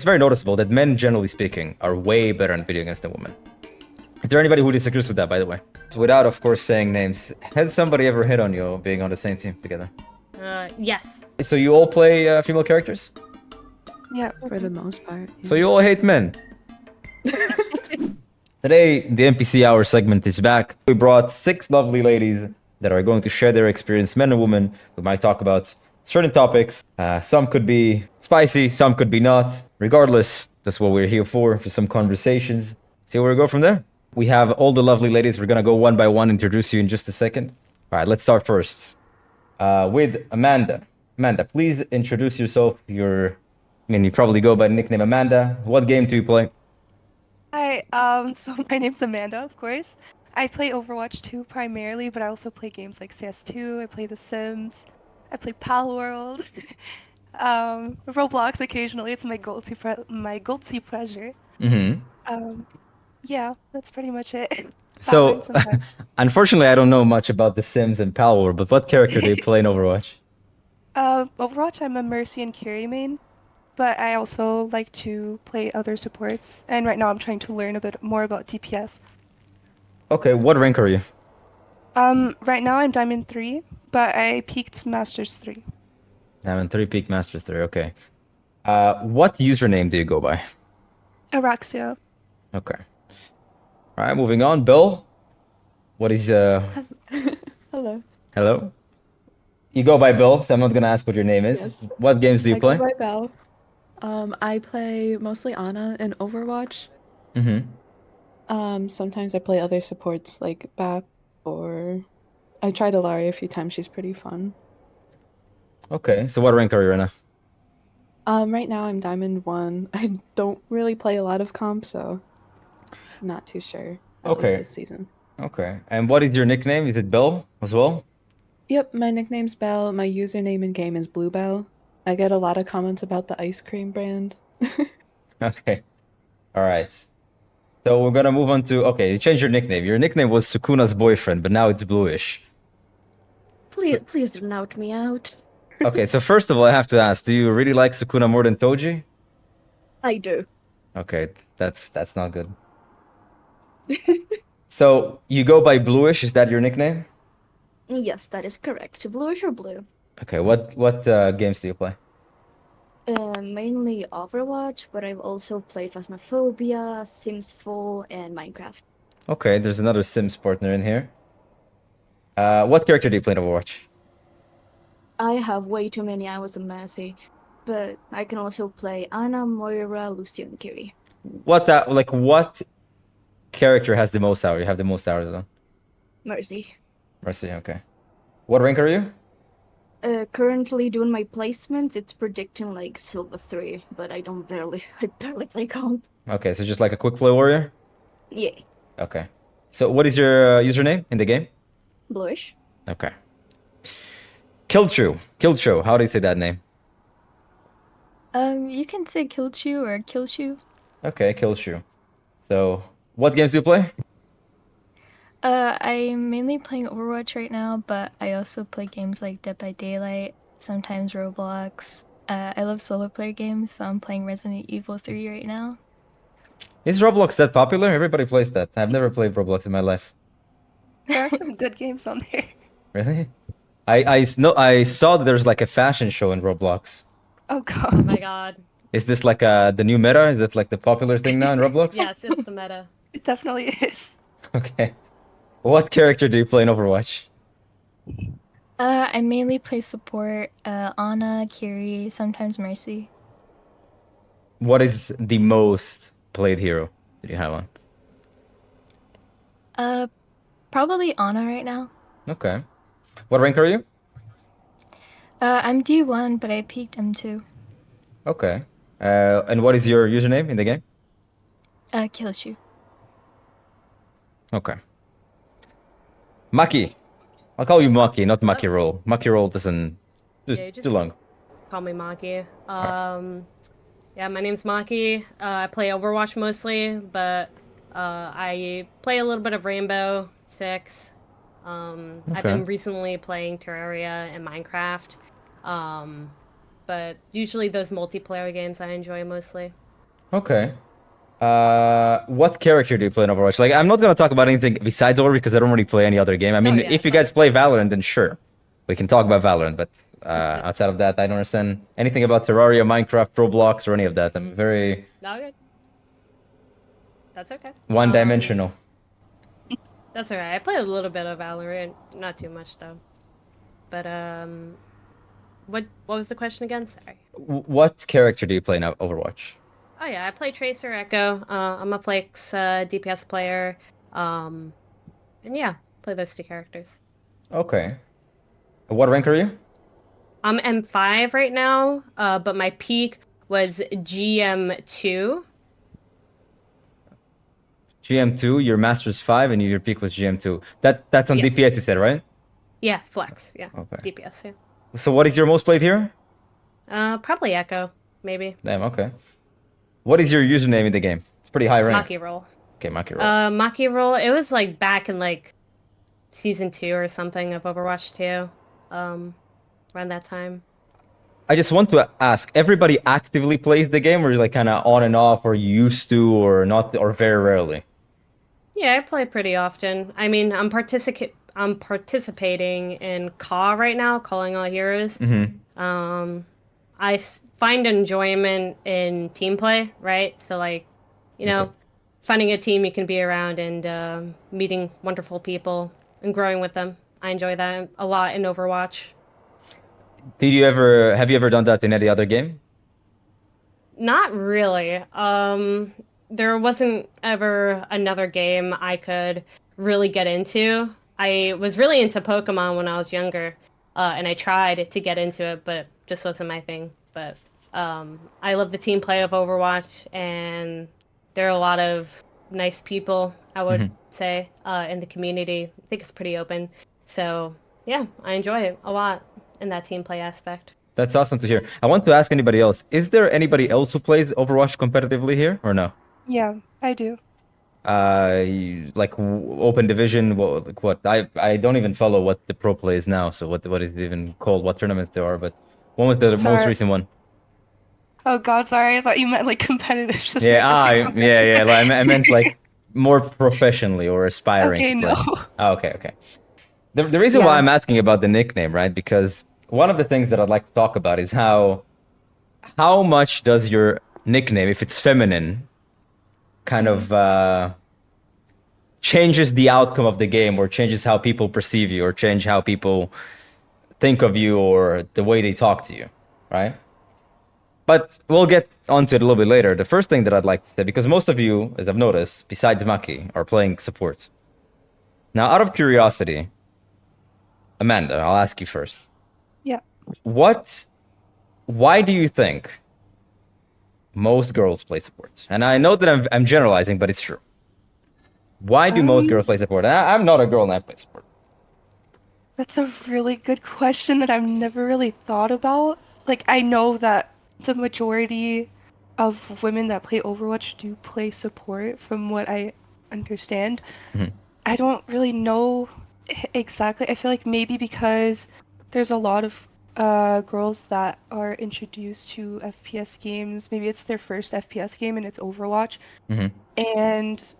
very noticeable that men, generally speaking, are way better in video games than women. Is there anybody who disagrees with that, by the way? Without, of course, saying names, has somebody ever hit on you being on the same team together? Yes. So you all play female characters? Yeah. For the most part. Yeah. So you all hate men? Today, the NPC Hour segment is back. We brought 6 lovely ladies that are going to share their experience, men and women. We might talk about certain topics. Some could be spicy, some could be not. Regardless, that's what we're here for some conversations. See where we go from there. We have all the lovely ladies. We're going to go one by one, introduce you in just a second. All right, let's start first with Amanda. Amanda, please introduce yourself. You probably go by the nickname Amanda. What game do you play? Hi, so my name's Amanda, of course. I play Overwatch 2 primarily, but I also play games like CS2, I play The Sims, I play Pal World, Roblox occasionally, it's my guilty pleasure. Mm-hmm. Yeah, that's pretty much it. So, Valorant sometimes. unfortunately, I don't know much about The Sims and Pal World, but what character do you play in Overwatch? Overwatch, I'm a Mercy and Carry main, but I also like to play other supports, and right now I'm trying to learn a bit more about DPS. Okay, what rank are you? Right now I'm Diamond 3, but I peaked Masters 3. Diamond 3, Peak Masters 3, okay. What username do you go by? Araxia. Okay. All right, moving on. Belle, what is... Hello. Hello? You go by Belle, so I'm not going to ask what your name is. Yes. What games do you I play? go by Belle. I play mostly Ana in Overwatch. Mm-hmm. Sometimes I play other supports like BAP or I tried Ilaria a few times. She's pretty fun. Okay, so what rank are you right now? Right now I'm Diamond 1. I don't really play a lot of comp, so I'm not too sure. At Okay. least this season. Okay, and what is your nickname? Is it Belle as well? Yep, my nickname's Belle. My username in game is Bluebell. I get a lot of comments about the ice cream brand. Okay. All right. So we're going to move on to... Okay, you changed your nickname. Your nickname was Sukuna's boyfriend, but now it's Blueish. Please don't out me out. Okay, so first of all, I have to ask, do you really like Sukuna more than Toji? I do. Okay, that's not good. So you go by Blueish, is that your nickname? Yes, that is correct. Bluish or blue? Okay, what games do you play? Mainly Overwatch, but I've also played Phasmophobia, Sims 4, and Minecraft. Okay, there's another Sims partner in here. What character do you play in Overwatch? I have way too many hours of Mercy, but I can also play Ana, Moira, Lucio, and Kiri. What character has the most hours? You have the most hours on? Mercy. Mercy, okay. What rank are you? Currently doing my placement, it's predicting like Silver 3, but I barely play comp. Okay, so just like a quick play warrior? Yeah. Okay. So what is your username in the game? Bluish. Okay. Kilchu, how do you say that name? You can say Kilchu or Kilshu. Okay, Kilchu. So, what games do you play? I'm mainly playing Overwatch right now, but I also play games like Dead by Daylight, sometimes Roblox. I love solo player games, so I'm playing Resident Evil 3 right now. Is Roblox that popular? Everybody plays that. I've never played Roblox in my life. There are some good games on there. Really? I saw that there's like a fashion show in Roblox. Oh Oh god. my god. Is this like the new meta? Is that like the popular thing now in Roblox? Yes, it's the meta. It definitely is. Okay. What character do you play in Overwatch? I mainly play support, Ana, Kiri, sometimes Mercy. What is the most played hero that you have on? Probably Ana right now. Okay. What rank are you? I'm D1, but I peaked M2. Okay. And what is your username in the game? Kilshu. Okay. Maki. I'll call you Maki, not Maki Roll. Maki Roll doesn't... Just Yeah, just- too long. Call me Maki. Yeah, my name's Maki. I play Overwatch mostly, but I play a little bit of Rainbow Six. I've Okay. been recently playing Terraria and Minecraft. But usually those multiplayer games I enjoy mostly. Okay. What character do you play in Overwatch? Like, I'm not gonna talk about anything besides Overwatch because I don't really play any other game. I mean, yeah, if you fine. guys play Valorant, then sure, we can talk about Valorant. But outside of that, I don't understand anything about Terraria, Minecraft, Roblox, or any of that. I'm very No, good. That's okay. one-dimensional. That's alright. I played a little bit of Valorant, not too much though. But what was the question again? Sorry. What character do you play in Overwatch? Oh yeah, I play Tracer Echo. I'm a Flex DPS player. And yeah, play those two characters. Okay. What rank are you? I'm M5 right now, but my peak was GM2. GM2, your master's 5, and your peak was GM2. That's on Yes. DPS, you said, right? Yeah, Flex. Yeah, Okay. DPS. Yeah. So what is your most played here? Probably Echo, maybe. Damn, okay. What is your username in the game? It's pretty high rank. Maki roll. Okay, Maki roll. Maki roll. It was like back in like season 2 or something of Overwatch 2. Around that time. I just want to ask, everybody actively plays the game, or is like kind of on and off, or used to, or not, or very rarely? Yeah, I play pretty often. I mean, I'm participating in CAW right now, Calling All Heroes. I find enjoyment in team play, right? So like, you know, Okay. finding a team you can be around and meeting wonderful people and growing with them. I enjoy that a lot in Overwatch. Have you ever done that in any other game? Not really. There wasn't ever another game I could really get into. I was really into Pokemon when I was younger, and I tried to get into it, but it just wasn't my thing. But I love the team play of Overwatch, and there are a lot of nice people, I would say, in the community. I think it's pretty open. So, yeah, I enjoy it a lot in that team play aspect. That's awesome to hear. I want to ask anybody else, is there anybody else who plays Overwatch competitively here, or no? Yeah, I do. Open division, like what? I don't even follow what the pro play is now, so what is it even called, what tournaments there are, but when was the most Sorry. recent one? Oh God, sorry. I thought you meant like competitive. Just Yeah, regular. yeah. Like, I meant like more professionally or aspiring Okay, to no. play. Oh, okay. The reason why Yeah. I'm asking about the nickname, right? Because one of the things that I'd like to talk about is how much does your nickname, if it's feminine, kind of changes the outcome of the game, or changes how people perceive you, or change how people think of you, or the way they talk to you, right? But we'll get onto it a little bit later. The first thing that I'd like to say, because most of you, as I've noticed, besides Maki, are playing support. Now, out of curiosity, Amanda, I'll ask you first. Yeah. Why do you think most girls play support? And I know that I'm generalizing, but it's true. Why do most girls play support? And I'm not a girl and I play support. That's a really good question that I've never really thought about. Like, I know that the majority of women that play Overwatch do play support, from what I understand. I don't really know exactly. I feel like maybe because there's a lot of girls that are introduced to FPS games. Maybe it's their first FPS game and it's Overwatch. And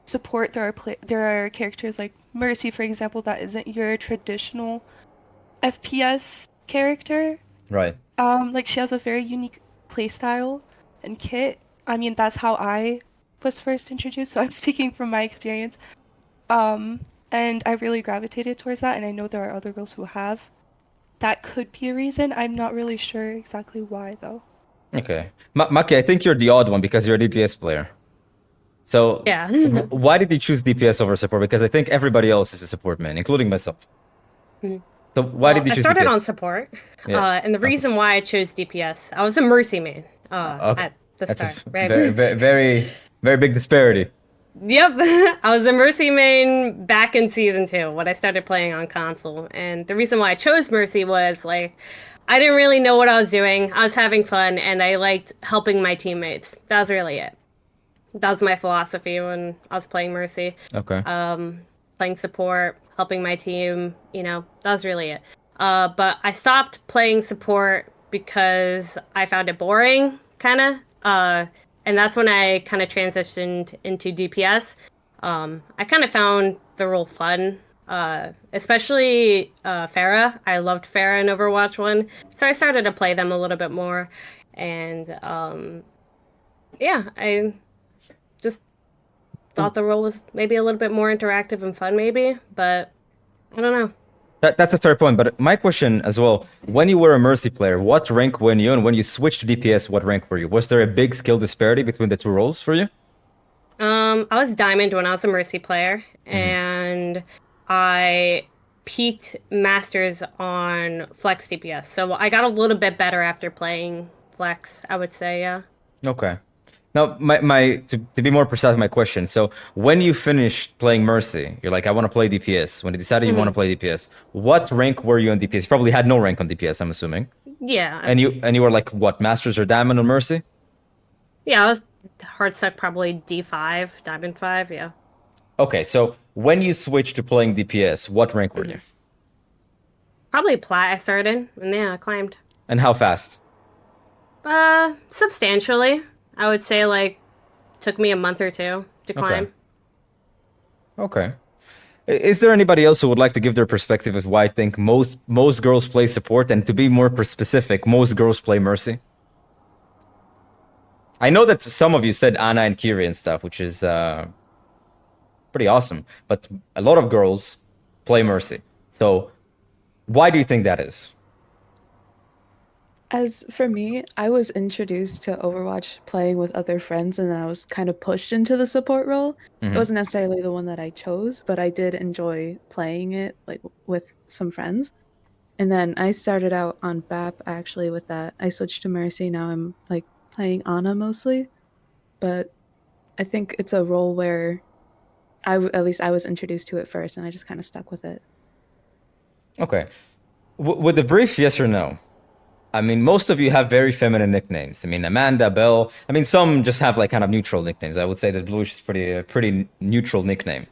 support, there are characters like Mercy, for example, that isn't your traditional FPS character. Right. Like, she has a very unique playstyle and kit. I mean, that's how I was first introduced, so I'm speaking from my experience. And I really gravitated towards that, and I know there are other girls who have. That could be a reason. I'm not really sure exactly why, though. Okay. Maki, I think you're the odd one because you're a DPS player. So Yeah. why did you choose DPS over support? Because I think everybody else is a support man, including myself. So why did you I choose started DPS? on support, Yeah. and the reason why I chose DPS, I was a Mercy main at the That's start, a right? very big disparity. Yep, I was a Mercy main back in season 2 when I started playing on console, and the reason why I chose Mercy was like, I didn't really know what I was doing. I was having fun, and I liked helping my teammates. That was really it. That was my philosophy when I was playing Mercy. Okay. Playing support, helping my team, that was really it. But I stopped playing support because I found it boring, kind of. and that's when I kind of transitioned into DPS. I kind of found the role fun, especially Pharah. I loved Pharah in Overwatch 1, so I started to play them a little bit more. And yeah, I just thought the role was maybe a little bit more interactive and fun, maybe, but I don't know. That's a fair point, but my question as well, when you were a Mercy player, what rank were you, and when you switched to DPS, what rank were you? Was there a big skill disparity between the two roles for you? I was Diamond when I was a Mercy player, and I peaked Masters on Flex DPS, so I got a little bit better after playing Flex, I would say, yeah. Okay. Now, to be more precise, my question. So, when you finished playing Mercy, you're like, I want to play DPS. When you decided you want to play DPS, what rank were you on DPS? You probably had no rank on DPS, I'm assuming. Yeah. And you were like, what, Masters or Diamond on Mercy? Yeah, I was hard stuck probably D5, Diamond 5, yeah. Okay, so when you switched to playing DPS, what rank were you? Probably Plat I started, and yeah, I climbed. And how fast? Substantially. I would say like took me a month or two to climb. Okay. Is there anybody else who would like to give their perspective of why I think most girls play support, and to be more specific, most girls play Mercy? I know that some of you said Ana and Kiri and stuff, which is pretty awesome, but a lot of girls play Mercy. So why do you think that is? As for me, I was introduced to Overwatch playing with other friends, and then I was kind of pushed into the support role. It wasn't necessarily the one that I chose, but I did enjoy playing it like with some friends. And then I started out on BAP actually with that. I switched to Mercy. Now I'm like playing Ana mostly, but I think it's a role where at least I was introduced to it first, and I just kind of stuck with it. Okay. With a brief yes or no, I mean, most of you have very feminine nicknames. I mean, Amanda, Belle. I mean, some just have like kind of neutral nicknames. I would say that Blueish is pretty neutral nickname.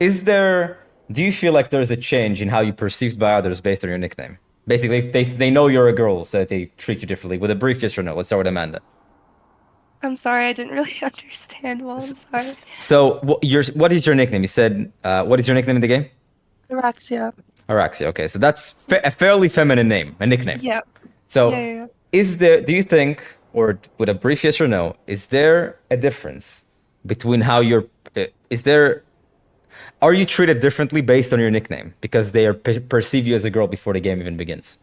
Do you feel like there's a change in how you're perceived by others based on your nickname? Basically, they know you're a girl, so they treat you differently. With a brief yes or no, let's start with Amanda. I'm sorry, I didn't really understand. Well, I'm sorry. So, what is your nickname? You said, what is your nickname in the game? Araxia. Araxia. Okay, so that's a fairly feminine name, a nickname. Yep. So, Yeah. do you think, or with a brief yes or no, is there a difference between how are you treated differently based on your nickname because they perceive you as a girl before the game even begins?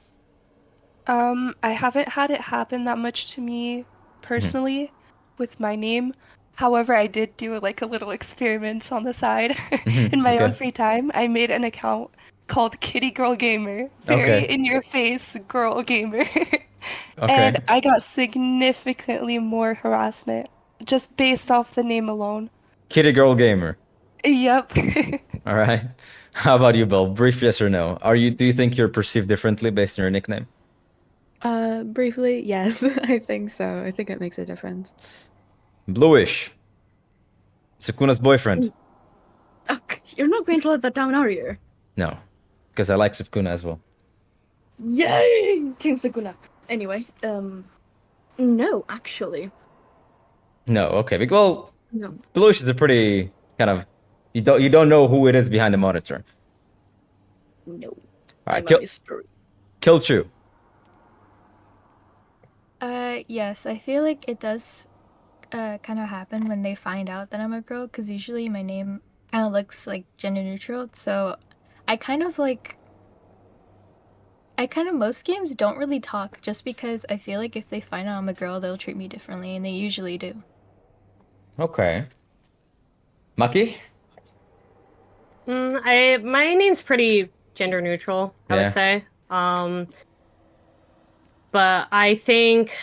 I haven't had it happen that much to me personally with my name. However, I did do like a little experiment on the side in my own free time. I made an account called Kitty Girl Gamer. Very in your face girl gamer. And I got significantly more harassment just based off the name alone. Kitty Girl Gamer. Yep. All right. How about you, Belle? Brief yes or no. Do you think you're perceived differently based on your nickname? Briefly, yes, I think so. I think it makes a difference. Blueish. Sukuna's boyfriend. You're not going to let that down, are you? No, because I like Sukuna as well. Yay! Team Sakuna. Anyway, no, actually. No, okay. Well, No. Blueish is a pretty kind of you don't know who it is behind the monitor. No. All right, I'm a mystery. Kill Chu. Yes, I feel like it does kind of happen when they find out that I'm a girl, because usually my name kind of looks like gender neutral, so I kind of most games don't really talk, just because I feel like if they find out I'm a girl, they'll treat me differently, and they usually do. Okay. Maki? My name's pretty gender neutral, I would say. But I think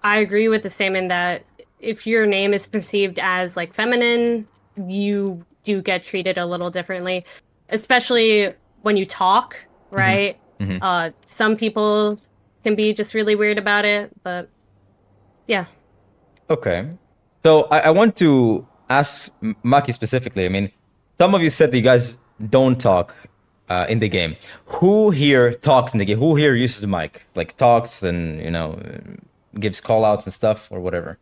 I agree with the statement that if your name is perceived as like feminine, you do get treated a little differently, especially when you talk, right? Some people can be just really weird about it, but yeah. Okay. So I want to ask Maki specifically. I mean, some of you said that you guys don't talk in the game. Who here talks in the game? Who here uses the mic? Like talks and, gives call outs and stuff or whatever?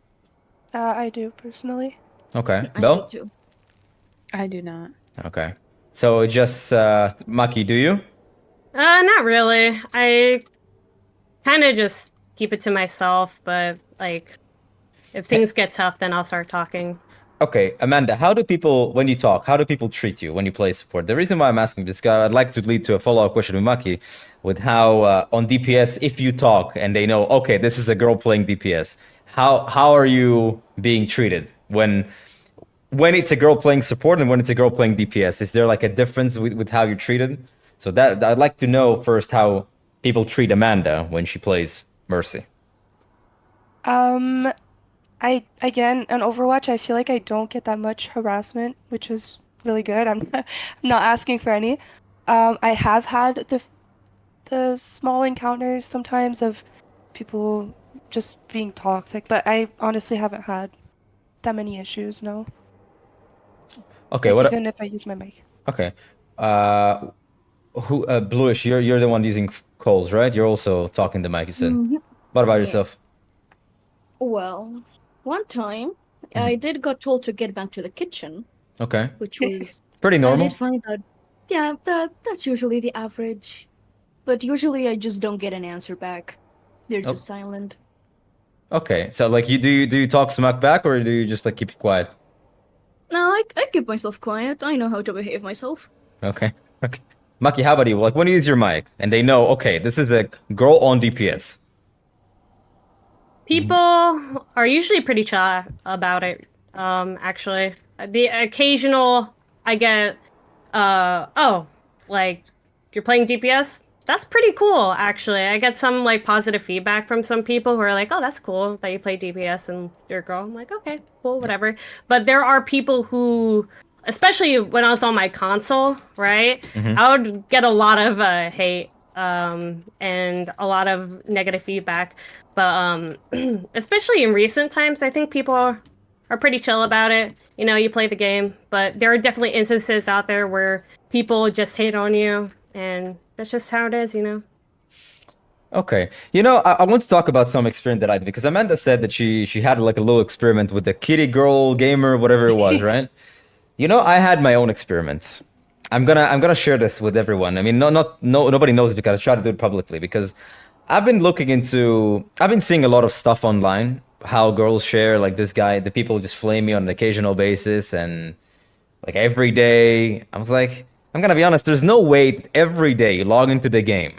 I do personally. Okay. I do Belle? too. I do not. Okay. So just Maki, do you? Not really. I kind of just keep it to myself, but like if things get tough, then I'll start talking. Okay, Amanda, how do people, when you talk, how do people treat you when you play support? The reason why I'm asking this, guy, I'd like to lead to a follow-up question with Maki, with how on DPS, if you talk and they know, okay, this is a girl playing DPS, how are you being treated when it's a girl playing support and when it's a girl playing DPS? Is there like a difference with how you're treated? So that I'd like to know first how people treat Amanda when she plays Mercy. I again on Overwatch, I feel like I don't get that much harassment, which is really good. I'm I'm not asking for any. I have had the small encounters sometimes of people just being toxic, but I honestly haven't had that many issues, no. Okay, Like, even if I use my mic. okay. Blueish, you're the one using calls, right? You're also talking to Mike, you said. Mhm. What about Yeah. yourself? Well, one time I did got told to get back to the kitchen, Okay. which was Pretty I normal. did find that yeah, that's usually the average. But usually I just don't get an answer back. They're just silent. Okay. So like do you talk smack back or do you just like keep it quiet? No, I keep myself quiet. I know how to behave myself. Okay. Okay. Maki, how about you? Like when you use your mic and they know, okay, this is a girl on DPS. People are usually pretty chill about it. Actually, the occasional I get, oh, like you're playing DPS. That's pretty cool, actually. I get some like positive feedback from some people who are like, "Oh, that's cool that you play DPS and you're a girl." I'm like, "Okay, cool, whatever." But there are people who, especially when I was on my console, right? I would get a lot of hate and a lot of negative feedback. But especially in recent times, I think people are pretty chill about it. You know, you play the game, but there are definitely instances out there where people just hate on you, and that's just how it is, you know. Okay. You know, I want to talk about some experiment that I did because Amanda said that she had like a little experiment with the kitty girl gamer, whatever it was, right? You know, I had my own experiments. I'm gonna share this with everyone. I mean, nobody knows it because I try to do it publicly because I've been seeing a lot of stuff online, how girls share like this guy, the people just flame me on an occasional basis and like every day. I was like, I'm gonna be honest, there's no way every day you log into the game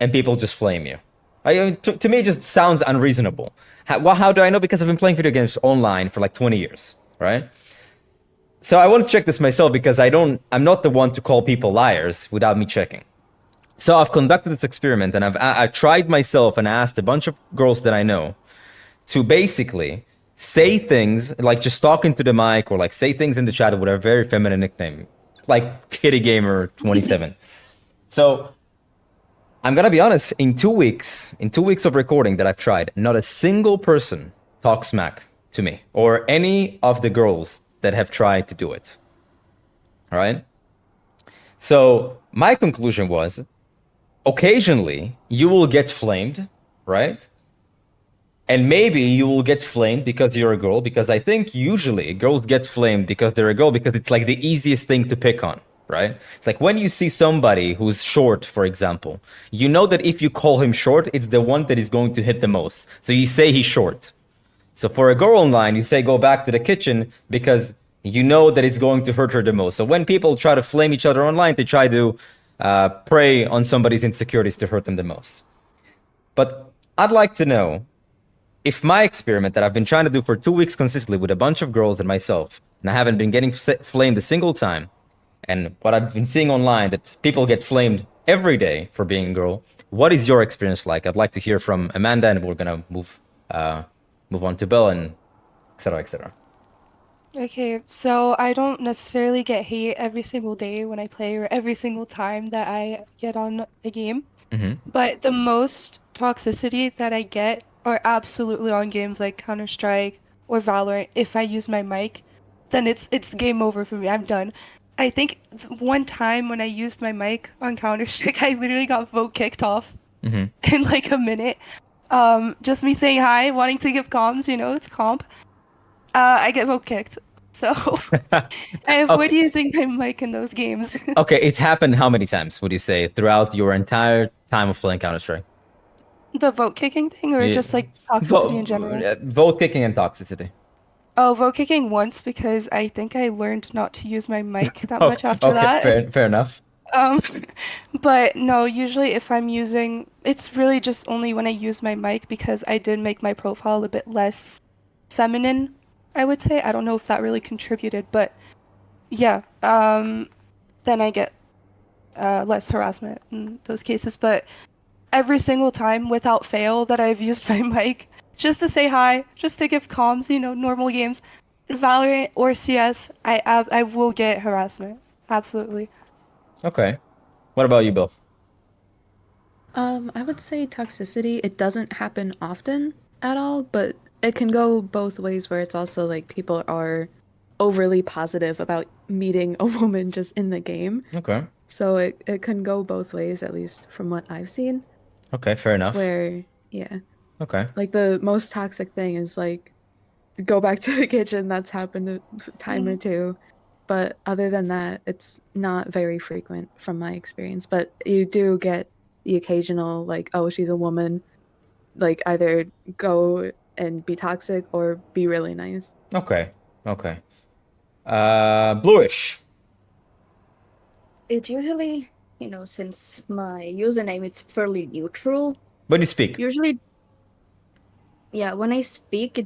and people just flame you. I mean, to me, it just sounds unreasonable. How do I know? Because I've been playing video games online for like 20 years, right? So I want to check this myself because I'm not the one to call people liars without me checking. So I've conducted this experiment and I've tried myself and asked a bunch of girls that I know to basically say things like just talk into the mic or like say things in the chat with a very feminine nickname, like Kitty Gamer 27. So I'm gonna be honest, in 2 weeks of recording that I've tried, not a single person talks smack to me or any of the girls that have tried to do it. All right? So my conclusion was, occasionally you will get flamed, right? And maybe you will get flamed because you're a girl, because I think usually girls get flamed because they're a girl because it's like the easiest thing to pick on, right? It's like when you see somebody who's short, for example, you know that if you call him short, it's the one that is going to hit the most. So you say he's short. So for a girl online, you say go back to the kitchen because you know that it's going to hurt her the most. So when people try to flame each other online, they try to prey on somebody's insecurities to hurt them the most. But I'd like to know if my experiment that I've been trying to do for 2 weeks consistently with a bunch of girls and myself, and I haven't been getting flamed a single time, and what I've been seeing online that people get flamed every day for being a girl, what is your experience like? I'd like to hear from Amanda, and we're gonna move on to Belle and etc. etc. Okay, so I don't necessarily get hate every single day when I play or every single time that I get on a game. But the most toxicity that I get are absolutely on games like Counter-Strike or Valorant. If I use my mic, then it's game over for me. I'm done. I think one time when I used my mic on Counter-Strike, I literally got vote kicked off in like a minute. Just me saying hi, wanting to give comms, you know, it's comp. I get vote kicked, so I avoid using my mic in those games. Okay, it happened how many times would you say throughout your entire time of playing Counter-Strike? The vote kicking thing, or Yeah. just like toxicity in general? Vote kicking and toxicity. Oh, vote kicking once because I think I learned not to use my mic that Oh, much after okay, that. fair enough. Um, but no, usually if I'm using, it's really just only when I use my mic because I did make my profile a bit less feminine, I would say. I don't know if that really contributed, but yeah, then I get less harassment in those cases. But every single time without fail that I've used my mic just to say hi, just to give comms, normal games, Valorant or CS, I will get harassment. Absolutely. Okay. What about you, Bill? I would say toxicity, it doesn't happen often at all, but it can go both ways where it's also like people are overly positive about meeting a woman just in the game. Okay. So it can go both ways, at least from what I've seen, Okay, fair enough. where, yeah, Okay. like the most toxic thing is like, go back to the kitchen. That's happened a time or two. But other than that, it's not very frequent from my experience. But you do get the occasional, like, oh, she's a woman, like either go and be toxic or be really nice. Okay. Okay. Blueish. It usually, since my username it's fairly neutral, When you speak. usually, yeah, when I speak,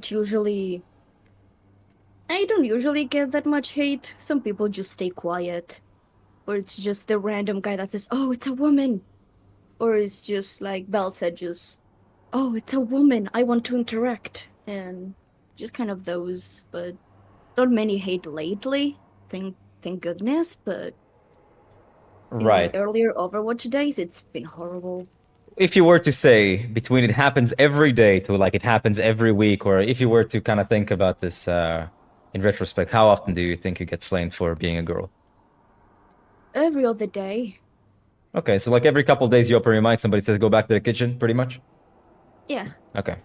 I don't usually get that much hate. Some people just stay quiet. Or it's just the random guy that says, oh, it's a woman. Or it's just like Belle said, just, oh, it's a woman. I want to interact. And just kind of those. But not many hate lately. Thank goodness. But Right. in earlier Overwatch days, it's been horrible. If you were to say between it happens every day to like it happens every week, or if you were to kind of think about this in retrospect, how often do you think you get flamed for being a girl? Every other day. Okay, so like every couple days you open your mic, somebody says go back to the kitchen, pretty much? Yeah. Okay.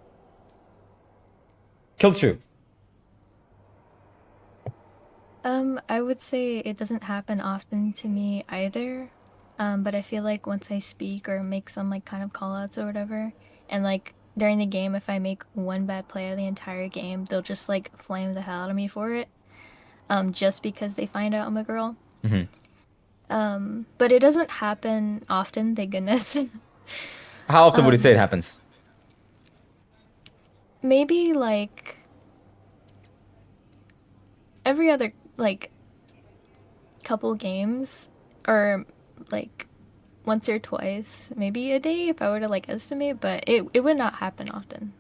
Kill Chu. I would say it doesn't happen often to me either. But I feel like once I speak or make some like kind of call outs or whatever, and like during the game, if I make one bad play the entire game, they'll just like flame the hell out of me for it. Just because they find out I'm a girl. But it doesn't happen often, thank goodness. How often would you say it happens? Maybe like every other like couple games, or like once or twice, maybe a day if I were to like estimate, but it would not happen often.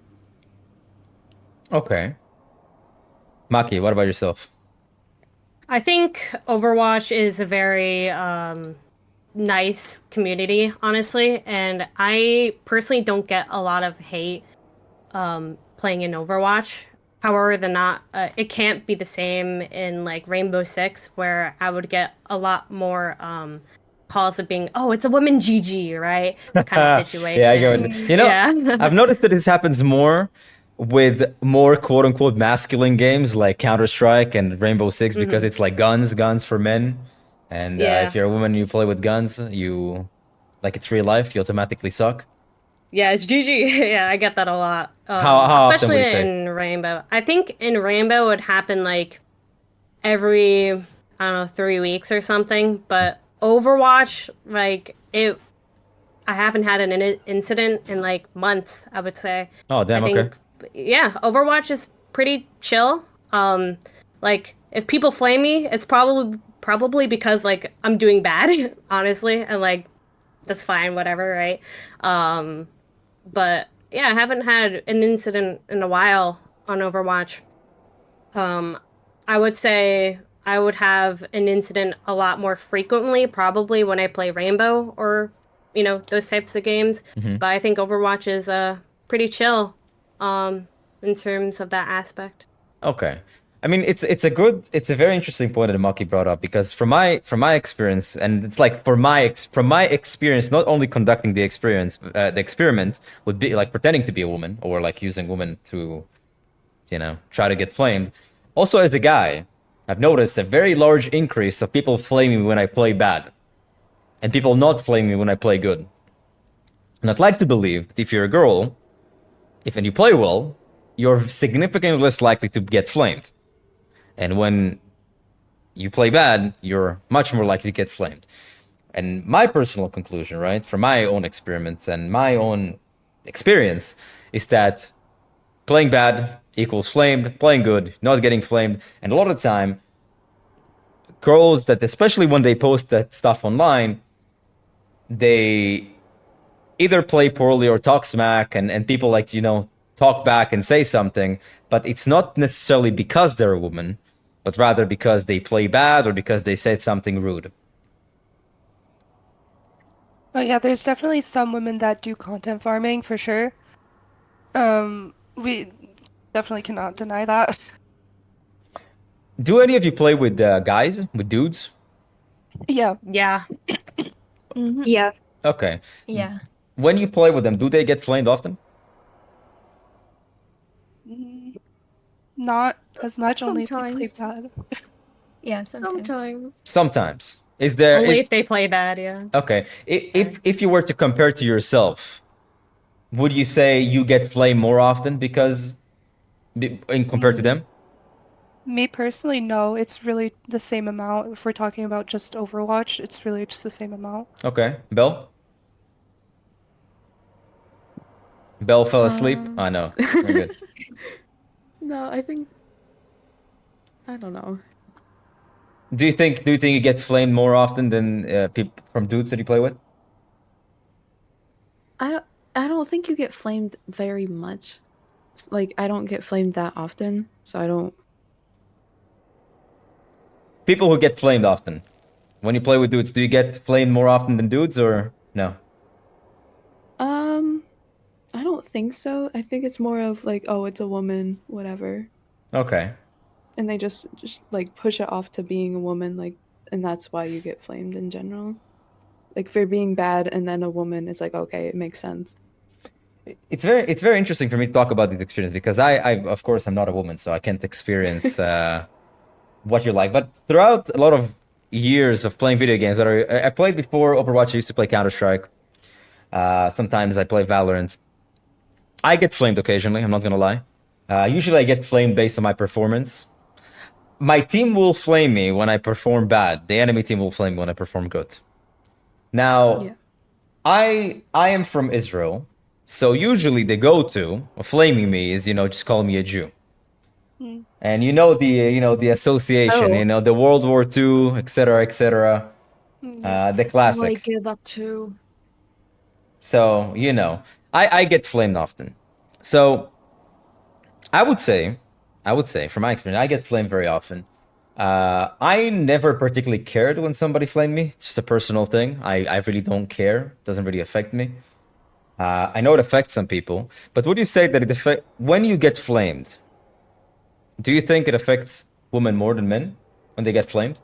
Okay. Maki, what about yourself? I think Overwatch is a very nice community, honestly, and I personally don't get a lot of hate playing in Overwatch. However, it can't be the same in like Rainbow Six, where I would get a lot more calls of being, oh, it's a woman GG, right? Kind of situation. Yeah, I get what you know. Yeah. I've noticed that this happens more with more quote unquote masculine games like Counter-Strike and Rainbow Six because it's like guns for men. And Yeah. if you're a woman, you play with guns, you like it's real life, you automatically suck. Yeah, it's GG. Yeah, I get that a lot. How often especially would you say? in Rainbow. I think in Rainbow it would happen like every, I don't know, 3 weeks or something. But Overwatch, like I haven't had an incident in like months, I would say. Oh, damn, I okay. think, yeah, Overwatch is pretty chill. Like if people flame me, it's probably because like I'm doing bad, honestly, and like that's fine, whatever, right? But yeah, I haven't had an incident in a while on Overwatch. I would say I would have an incident a lot more frequently, probably when I play Rainbow or, those types of games. But I think Overwatch is pretty chill in terms of that aspect. Okay. I mean, it's a very interesting point that Maki brought up because from my experience, and it's like from my experience, not only conducting the experiment would be like pretending to be a woman or like using women to, try to get flamed. Also, as a guy, I've noticed a very large increase of people flaming me when I play bad, and people not flaming me when I play good. And I'd like to believe that if you're a girl, and you play well, you're significantly less likely to get flamed. And when you play bad, you're much more likely to get flamed. And my personal conclusion, right, from my own experiments and my own experience, is that playing bad equals flamed, playing good, not getting flamed. And a lot of the time, girls that, especially when they post that stuff online, they either play poorly or talk smack, and people like, talk back and say something, but it's not necessarily because they're a woman, but rather because they play bad or because they said something rude. But yeah, there's definitely some women that do content farming for sure. We definitely cannot deny that. Do any of you play with guys, with dudes? Yeah. Yeah. Yeah. Okay. Yeah. When you play with them, do they get flamed often? Not as much, only if they play Sometimes. bad. Yeah, sometimes. Sometimes. Is there... Only if they play bad, yeah. Okay. If you were to compare to yourself, would you say you get flamed more often compared to them? Me personally, no. It's really the same amount. If we're talking about just Overwatch, it's really just the same amount. Okay. Belle? Belle fell asleep? I know. Very good. No, I don't know. Do you think you get flamed more often than people from dudes that you play with? I don't think you get flamed very much. Like, I don't get flamed that often, so I don't. People who get flamed often. When you play with dudes, do you get flamed more often than dudes or no? I don't think so. I think it's more of like, oh, it's a woman, whatever. Okay. And they just like push it off to being a woman, like, and that's why you get flamed in general. Like, for being bad and then a woman, it's like, okay, it makes sense. It's very interesting for me to talk about this experience because I of course I'm not a woman, so I can't experience what you're like. But throughout a lot of years of playing video games, I played before Overwatch. I used to play Counter-Strike. Sometimes I play Valorant. I get flamed occasionally, I'm not gonna lie. Usually I get flamed based on my performance. My team will flame me when I perform bad. The enemy team will flame me when I perform good. Now, Yeah. I am from Israel, so usually the go-to of flaming me is, just call me a Jew. And the association, Oh. the World War II, etc., etc. The I classic. get that too. So, I get flamed often. So, I would say, from my experience, I get flamed very often. I never particularly cared when somebody flamed me. It's just a personal thing. I really don't care. It doesn't really affect me. I know it affects some people. But would you say that when you get flamed, do you think it affects women more than men when they get flamed?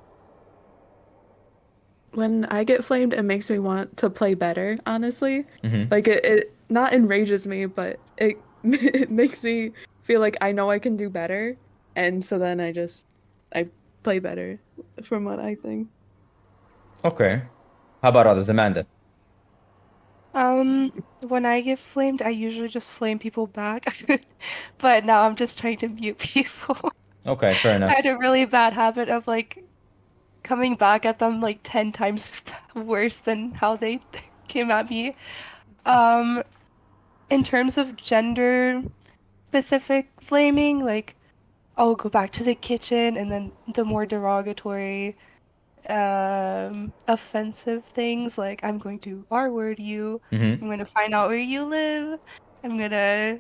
When I get flamed, it makes me want to play better, honestly. Mm-hmm. Like, it not enrages me, but it it makes me feel like I know I can do better, and so then I play better, from what I think. Okay. How about others? Amanda? When I get flamed, I usually just flame people back. But now I'm just trying to mute people. Okay, fair I enough. had a really bad habit of like coming back at them like 10 times worse than how they came at me. In terms of gender specific flaming, like I'll go back to the kitchen and then the more derogatory, offensive things like I'm going to R-word you, Mm-hmm. I'm going to find out where you live, I'm gonna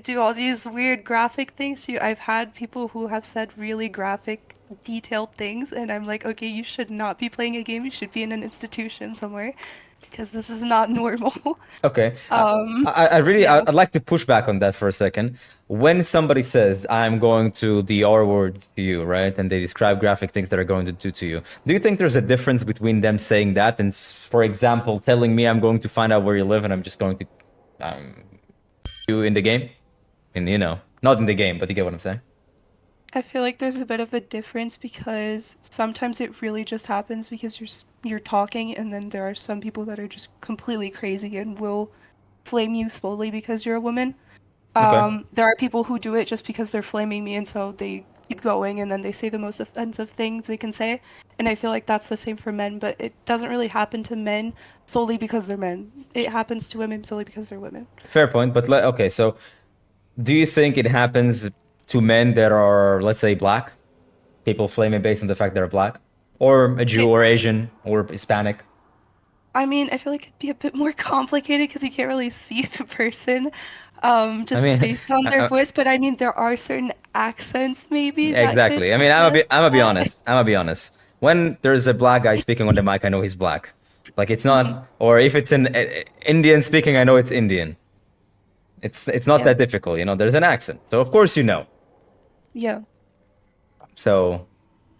do all these weird graphic things. I've had people who have said really graphic, detailed things, and I'm like, okay, you should not be playing a game, you should be in an institution somewhere, because this is not normal. Okay. Um, I'd like to push back on that for a second. When somebody says, I'm going to the R word to you, right? And they describe graphic things that are going to do to you. Do you think there's a difference between them saying that and, for example, telling me I'm going to find out where you live and I'm just going to you in the game? And, not in the game, but you get what I'm saying? I feel like there's a bit of a difference because sometimes it really just happens because you're talking, and then there are some people that are just completely crazy and will flame you solely because you're a woman. Okay. There are people who do it just because they're flaming me, and so they keep going, and then they say the most offensive things they can say. And I feel like that's the same for men, but it doesn't really happen to men solely because they're men. It happens to women solely because they're women. Fair point, but okay, so do you think it happens to men that are, let's say, black? People flaming based on the fact they're black? Or a Jew or Asian or Hispanic? I mean, I feel like it'd be a bit more complicated because you can't really see the person, I just mean, based on their voice. But I mean, there are certain accents maybe that could exactly. I mean, suggest I'm gonna be that. honest. I'm gonna be honest. When there's a black guy speaking on the mic, I know he's black. Like it's Mhm. not, or if it's an Indian speaking, I know it's Indian. It's not Yeah. that difficult, you know. There's an accent, so of course you know. Yeah. So,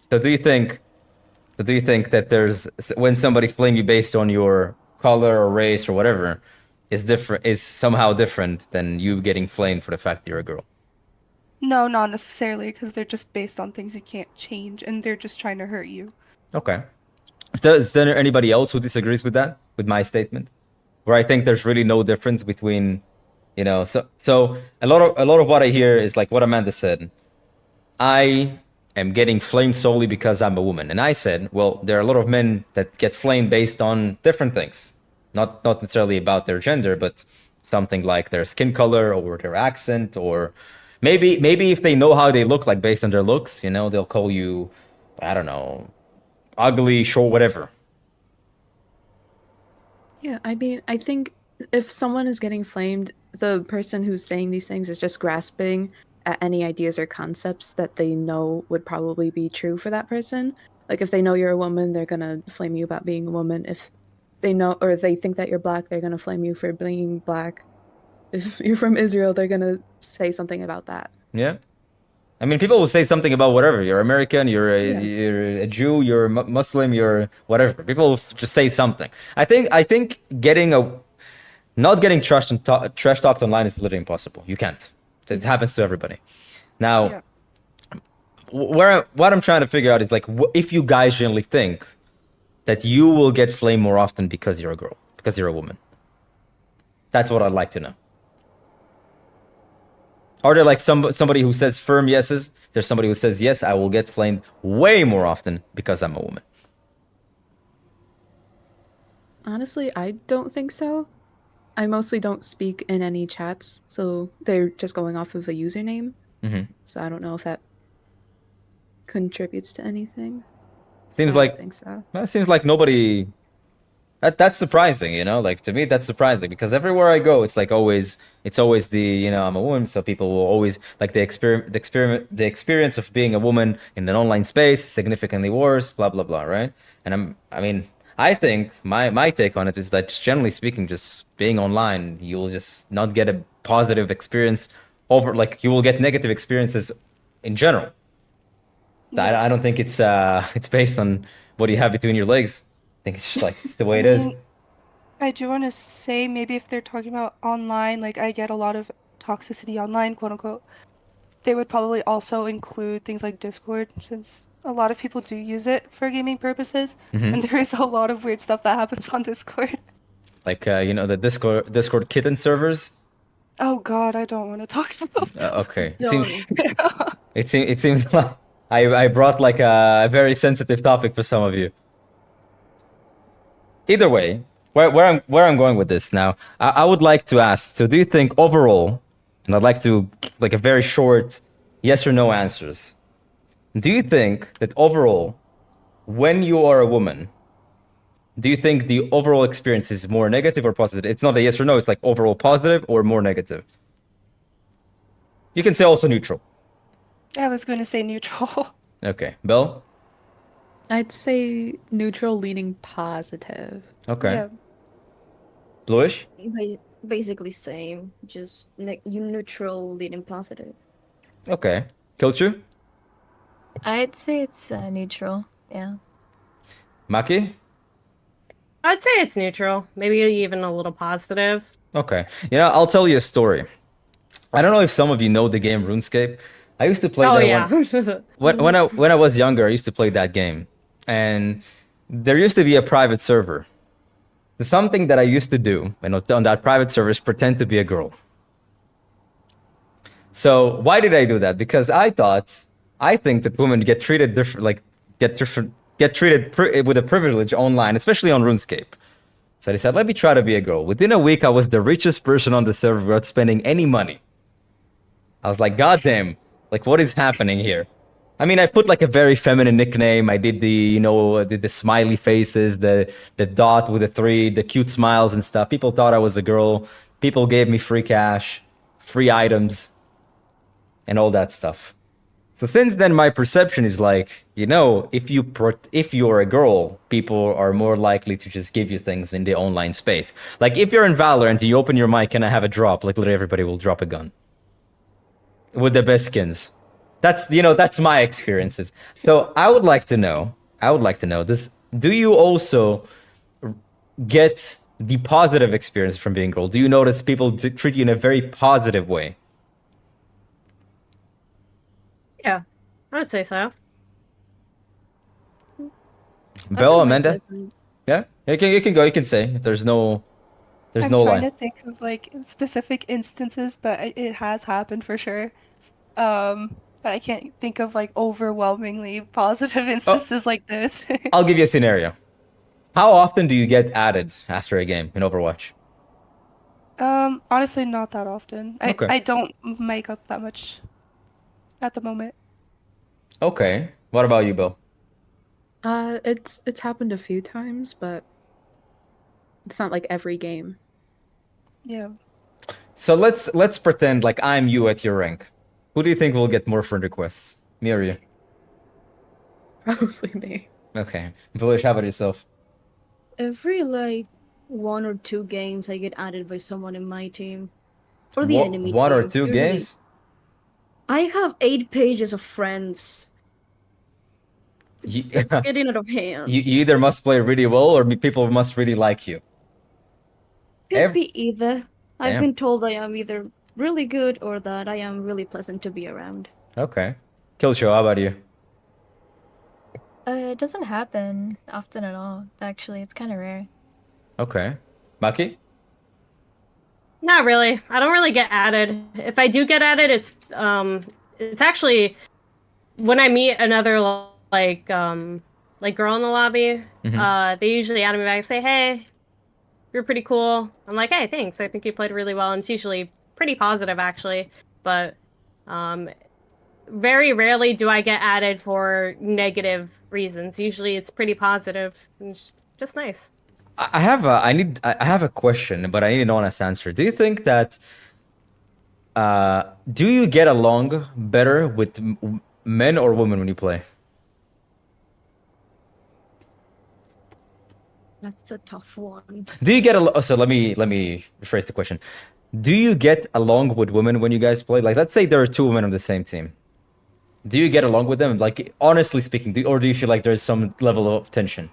so do you think that there's when somebody flame you based on your color or race or whatever is somehow different than you getting flamed for the fact that you're a girl? No, not necessarily, because they're just based on things you can't change, and they're just trying to hurt you. Okay. Is there anybody else who disagrees with that, with my statement? Where I think there's really no difference between, you know, so a lot of what I hear is like what Amanda said. I am getting flamed solely because I'm a woman. And I said, well, there are a lot of men that get flamed based on different things. Not necessarily about their gender, but something like their skin color or their accent, or maybe if they know how they look like based on their looks, you know, they'll call you, I don't know, ugly, short, whatever. Yeah, I mean, I think if someone is getting flamed, the person who's saying these things is just grasping at any ideas or concepts that they know would probably be true for that person. Like if they know you're a woman, they're gonna flame you about being a woman. If they know or if they think that you're black, they're gonna flame you for being black. If you're from Israel, they're gonna say something about that. Yeah. I mean, people will say something about whatever. You're American, Yeah. you're a Jew, you're Muslim, you're whatever. People will just say something. I think getting a not getting trash talked online is literally impossible. You can't. It happens to everybody. Now, Yeah. what I'm trying to figure out is like, if you guys generally think that you will get flamed more often because you're a girl, because you're a woman. That's what I'd like to know. Are there like somebody who says firm yeses? There's somebody who says yes, I will get flamed way more often because I'm a woman. Honestly, I don't think so. I mostly don't speak in any chats, so they're just going off of a username. Mm-hmm. So I don't know if that contributes to anything. Seems I don't like think so. That seems like nobody. That's surprising, you know. Like to me, that's surprising because everywhere I go, it's like always, it's always the you know I'm a woman, so people will always like the experience of being a woman in an online space is significantly worse, blah blah blah, right? And I mean, I think my take on it is that just generally speaking, just being online, you'll just not get a positive experience over like you will get negative experiences in general. I don't think it's based on what you have between your legs. I think it's just like just the way it is. mean, I do want to say maybe if they're talking about online, like I get a lot of toxicity online, quote unquote, they would probably also include things like Discord, since a lot of people do use it for gaming purposes, and there is a lot of weird stuff that happens on Discord. Like you know the Discord kitten servers. Oh God, I don't want to talk about that. Okay, Don't. it seems like I brought like a very sensitive topic for some of you. Either way, where I'm going with this now, I would like to ask. So, do you think overall, and I'd like to like a very short yes or no answers. Do you think that overall, when you are a woman, do you think the overall experience is more negative or positive? It's not a yes or no. It's like overall positive or more negative. You can say also neutral. I was going to say neutral. Okay, Belle. I'd say neutral leaning positive. Okay, Yeah. Blueish. Basically same. Just you neutral leading positive. Okay, Kilchu. I'd say it's neutral. Yeah. Maki. I'd say it's neutral, maybe even a little positive. Okay, you know I'll tell you a story. I don't know if some of you know the game RuneScape, I used to play Oh that yeah. when I was younger. I used to play that game, and there used to be a private server. So something that I used to do, on that private server, is pretend to be a girl. So why did I do that? Because I think that women get treated different, like get treated with a privilege online, especially on RuneScape. So I decided, let me try to be a girl. Within a week, I was the richest person on the server without spending any money. I was like, God damn, like what is happening here? I mean, I put like a very feminine nickname. I did the smiley faces, the dot with the three, the cute smiles and stuff. People thought I was a girl. People gave me free cash, free items, and all that stuff. So since then, my perception is like, if you're a girl, people are more likely to just give you things in the online space. Like if you're in Valorant and you open your mic and I have a drop, like literally everybody will drop a gun with the best skins. That's my experiences. So I would like to know this. Do you also get the positive experience from being a girl? Do you notice people treat you in a very positive way? Yeah, I would say so. Belle, I feel Amanda? pleasant. Yeah? You can go, you can say. There's no I'm line. trying to think of like specific instances, but it has happened for sure. But I can't think of like overwhelmingly positive instances like this. I'll give you a scenario. How often do you get added after a game in Overwatch? Honestly, not that often. Okay. I don't make up that much at the moment. Okay. What about you, Bill? It's happened a few times, but it's not like every game. Yeah. So let's pretend like I'm you at your rank. Who do you think will get more friend requests? Me or you? Probably me. Okay. Blueish, how about yourself? Every like 1 or 2 games, I get added by someone in my team or the enemy One or team. two Usually- games? I have 8 pages of friends. You, It's getting out of hand. you either must play really well or people must really like you. Could be either. I've Damn. been told I am either really good or that I am really pleasant to be around. Okay. Killshow, how about you? It doesn't happen often at all. Actually, it's kind of rare. Okay. Maki? Not really. I don't really get added. If I do get added, it's actually when I meet another like girl in the lobby. They usually add me back and say, "Hey, you're pretty cool." I'm like, "Hey, thanks. I think you played really well." And it's usually pretty positive actually, but very rarely do I get added for negative reasons. Usually it's pretty positive and it's just nice. I have a question, but I need an honest answer. Do you think that do you get along better with men or women when you play? That's a tough one. Do you get so let me rephrase the question. Do you get along with women when you guys play? Like let's say there are 2 women on the same team. Do you get along with them? Like honestly speaking, or do you feel like there's some level of tension?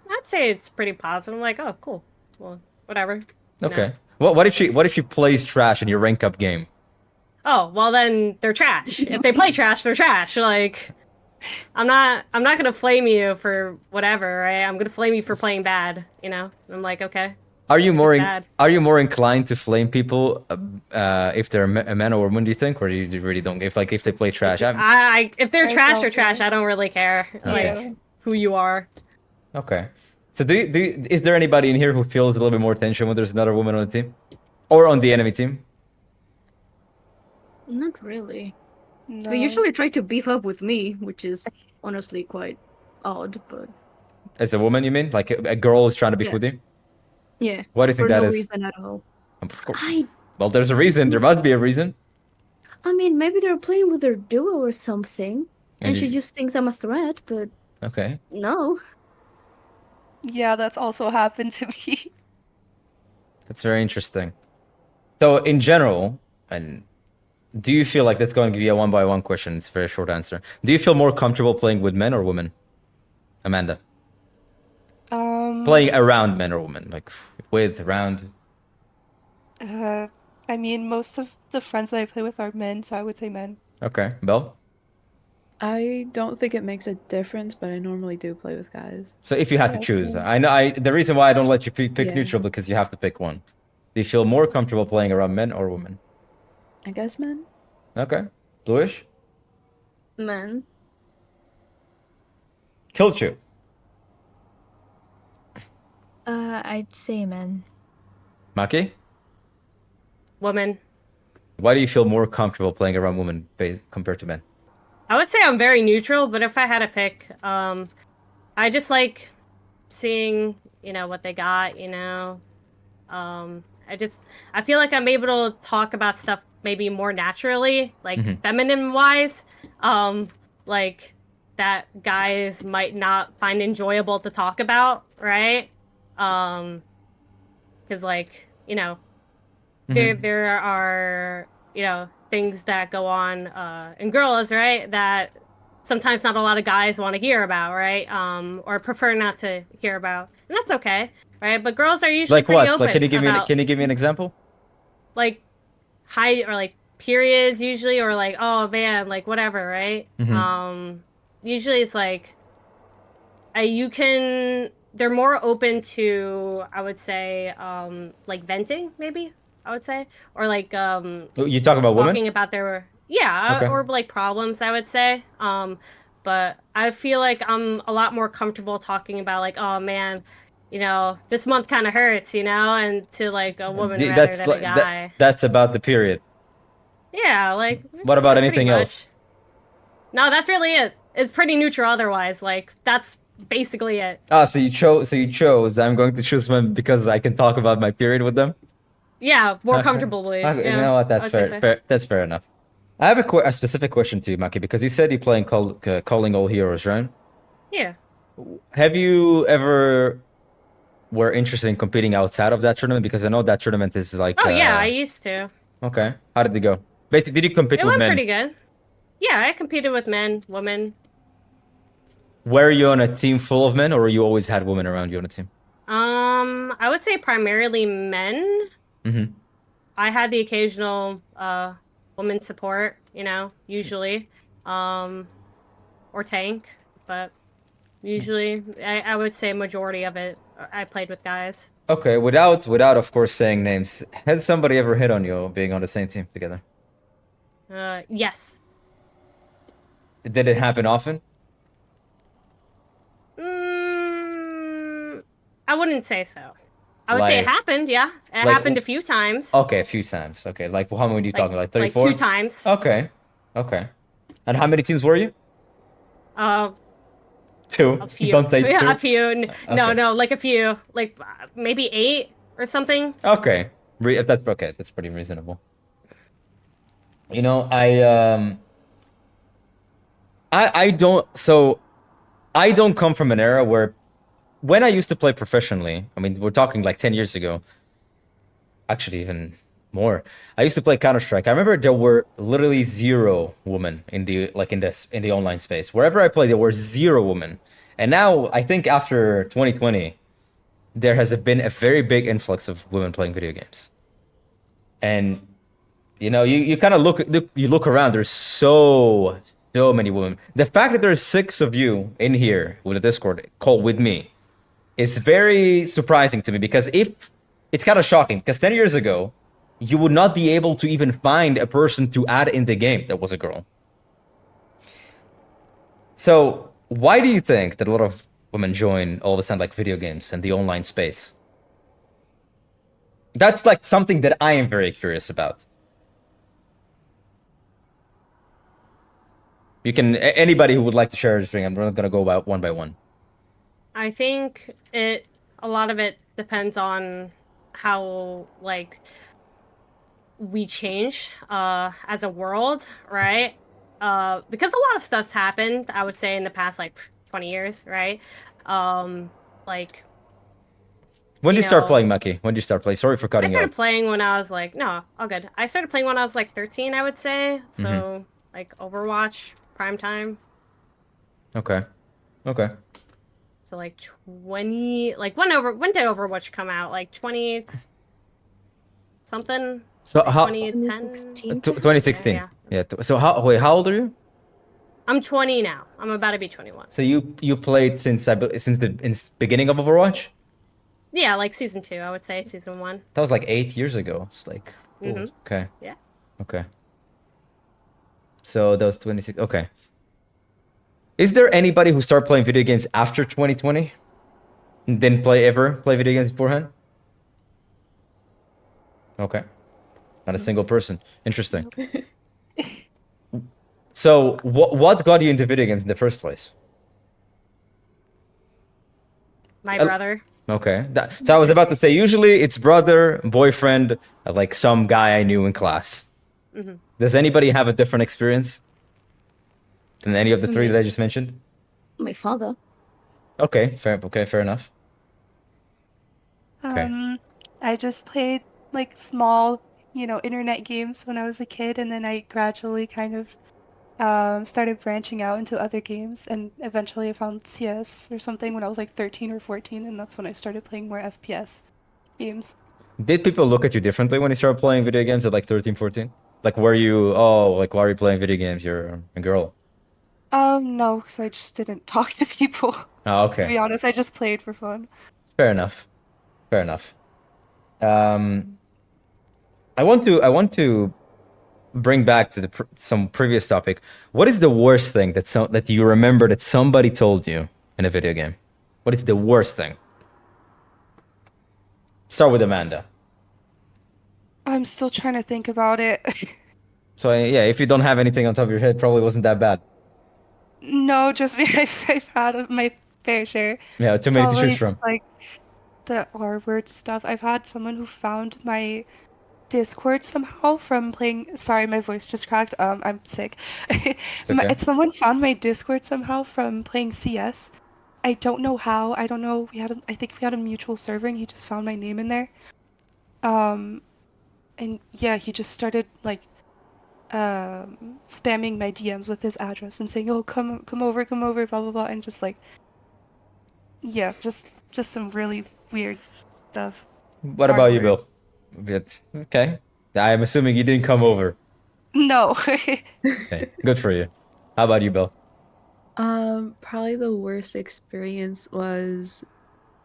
I'd say it's pretty positive. I'm like, oh, cool. Well, whatever. Okay. No. What if she plays trash in your rank up game? Oh, well then they're trash. If they play trash, they're trash. Like, I'm not gonna flame you for whatever, right? I'm gonna flame you for playing bad. I'm like, okay. Are you bad. more inclined to flame people if they're a man or woman? Do you think, or you really don't? If they play trash, If they're I trash, don't they're trash. know. I don't really care. Okay. Like who you are. Okay. So is there anybody in here who feels a little bit more tension when there's another woman on the team, or on the enemy team? Not really. No. They usually try to beef up with me, which is honestly quite odd, but As a woman, you mean? Like a girl is trying to beef Yeah. with you? yeah. Why do you think For that no is? reason at all. Of course. I Well, there's a reason. There must be a reason. mean, maybe they're playing with their duo or something, And and she you- just thinks I'm a threat, but Okay. no. Yeah, that's also happened to me. That's very interesting. So, in general, and do you feel like that's going to be a one-by-one question? It's a very short answer. Do you feel more comfortable playing with men or women? Amanda. Playing around men or women, like with, around. I mean, most of the friends that I play with are men, so I would say men. Okay, Belle. I don't think it makes a difference, but I normally do play with guys. So if you have to Yeah, choose, same. I know the reason why I don't let you pick Yeah. neutral because you have to pick one. Do you feel more comfortable playing around men or women? I guess men. Okay, Blueish. Men. Killed you. I'd say men. Maki. Woman. Why do you feel more comfortable playing around women compared to men? I would say I'm very neutral, but if I had to pick, I just like seeing, what they got, I feel like I'm able to talk about stuff maybe more naturally, like feminine wise, like that guys might not find enjoyable to talk about, right? Because like, there are, things that go on in girls, right? That sometimes not a lot of guys want to hear about, right? Or prefer not to hear about. And that's okay, right? But girls are usually Like pretty what? Like, open about can you give me an example? like high or like periods usually, or like, oh man, like whatever, right? Usually it's like they're more open to, I would say, like venting maybe, I would say, or like You talk about women? talking about their, yeah, Okay. or like problems, I would say. But I feel like I'm a lot more comfortable talking about like, oh man, this month kind of hurts, and to like a woman rather than a guy. That's about the period. Yeah, like What about pretty anything else? much. No, that's really it. It's pretty neutral otherwise. Like that's basically it. Ah, so you chose. I'm going to choose women because I can talk about my period with them. Yeah, more Okay. comfortably. Okay, you Yeah, know what? I That's would say fair. so. That's fair enough. I have a specific question to you, Maki, because you said you're playing Calling All Heroes, right? Yeah. Have you ever were interested in competing outside of that tournament? Because I know that tournament is like. Oh yeah, I used to. Okay. How did it go? Basically, did you compete It with went men? pretty good. Yeah, I competed with men, women. Were you on a team full of men, or you always had women around you on a team? I would say primarily men. Mm-hmm. I had the occasional woman support, usually, or tank, but usually I would say majority of it I played with guys. Okay. Without of course saying names, has somebody ever hit on you being on the same team together? Yes. Did it happen often? I wouldn't say so. I would say it Like, happened, yeah. It like, happened a few times. okay, a few times. Okay, like how many are you Like talking? Like three, like four? 2 times. Okay, okay. And how many teams were you? Uh, Two. a few. Don't say two. Yeah, a few. No, Okay. no, like a few. Like maybe 8 or something. Okay. That's okay. That's pretty reasonable. You know, I don't. So I don't come from an era where, when I used to play professionally. I mean, we're talking like 10 years ago. Actually, even more. I used to play Counter-Strike. I remember there were literally zero women in the online space. Wherever I played, there were zero women. And now I think after 2020, there has been a very big influx of women playing video games. And you kind of look around. There's so many women. The fact that there's 6 of you in here with a Discord call with me is very surprising to me, because if it's kind of shocking, because 10 years ago, you would not be able to even find a person to add in the game that was a girl. So why do you think that a lot of women join all of a sudden like video games and the online space? That's like something that I am very curious about. You can anybody who would like to share this thing. I'm not gonna go about one by one. I think a lot of it depends on how like we change as a world, right? Because a lot of stuff's happened, I would say, in the past like 20 years, right? Like When did you you start know, playing, Maki? When did you start playing? Sorry for I cutting you started off. playing when I was like, no, all good. I started playing when I was like 13, I would say. So like Overwatch, prime time. Okay. Okay. So like 20, like when did Overwatch come out? Like 20 something? So Like how 2010. 2016? Yeah. Yeah. So how old are you? I'm 20 now. I'm about to be 21. So you played since since the beginning of Overwatch? Yeah, like season 2, I would say season 1. That was like 8 years ago. It's like Mhm. okay. Yeah. Okay. So that was 26. Okay. Is there anybody who started playing video games after 2020 and didn't play video games beforehand? Okay. Not a single person. Interesting. So what got you into video games in the first place? My Uh, brother. Okay. So I was about to say, usually it's brother, boyfriend, like some guy I knew in class. Mhm. Does anybody have a different experience than any of the three that I just mentioned? My father. Okay, fair enough. Okay. I just played like small, internet games when I was a kid, and then I gradually kind of started branching out into other games, and eventually I found CS or something when I was like 13 or 14, and that's when I started playing more FPS games. Did people look at you differently when you started playing video games at like 13, 14? Like, were you, oh, like, why are you playing video games? You're a girl. No, because I just didn't talk to people. Oh, To be okay. honest, I just played for fun. Fair enough. Fair enough. Um, I want to bring back to some previous topic. What is the worst thing that you remember that somebody told you in a video game? What is the worst thing? Start with Amanda. I'm still trying to think about it. So yeah, if you don't have anything on top of your head, probably wasn't that bad. No, just me. I've had my fair share. Yeah, too many to Probably choose from. just like the R word stuff. I've had someone who found my Discord somehow from playing. Sorry, my voice just cracked. I'm sick. Okay. Someone found my Discord somehow from playing CS. I don't know how. I don't know. I think we had a mutual server, and he just found my name in there. And yeah, he just started like spamming my DMs with his address and saying, "Oh, come over, blah blah blah," and just like, yeah, just some really weird stuff. What about you, Hardware. Bill? Okay. I'm assuming you didn't come over. No. Okay, good for you. How about you, Bill? Probably the worst experience was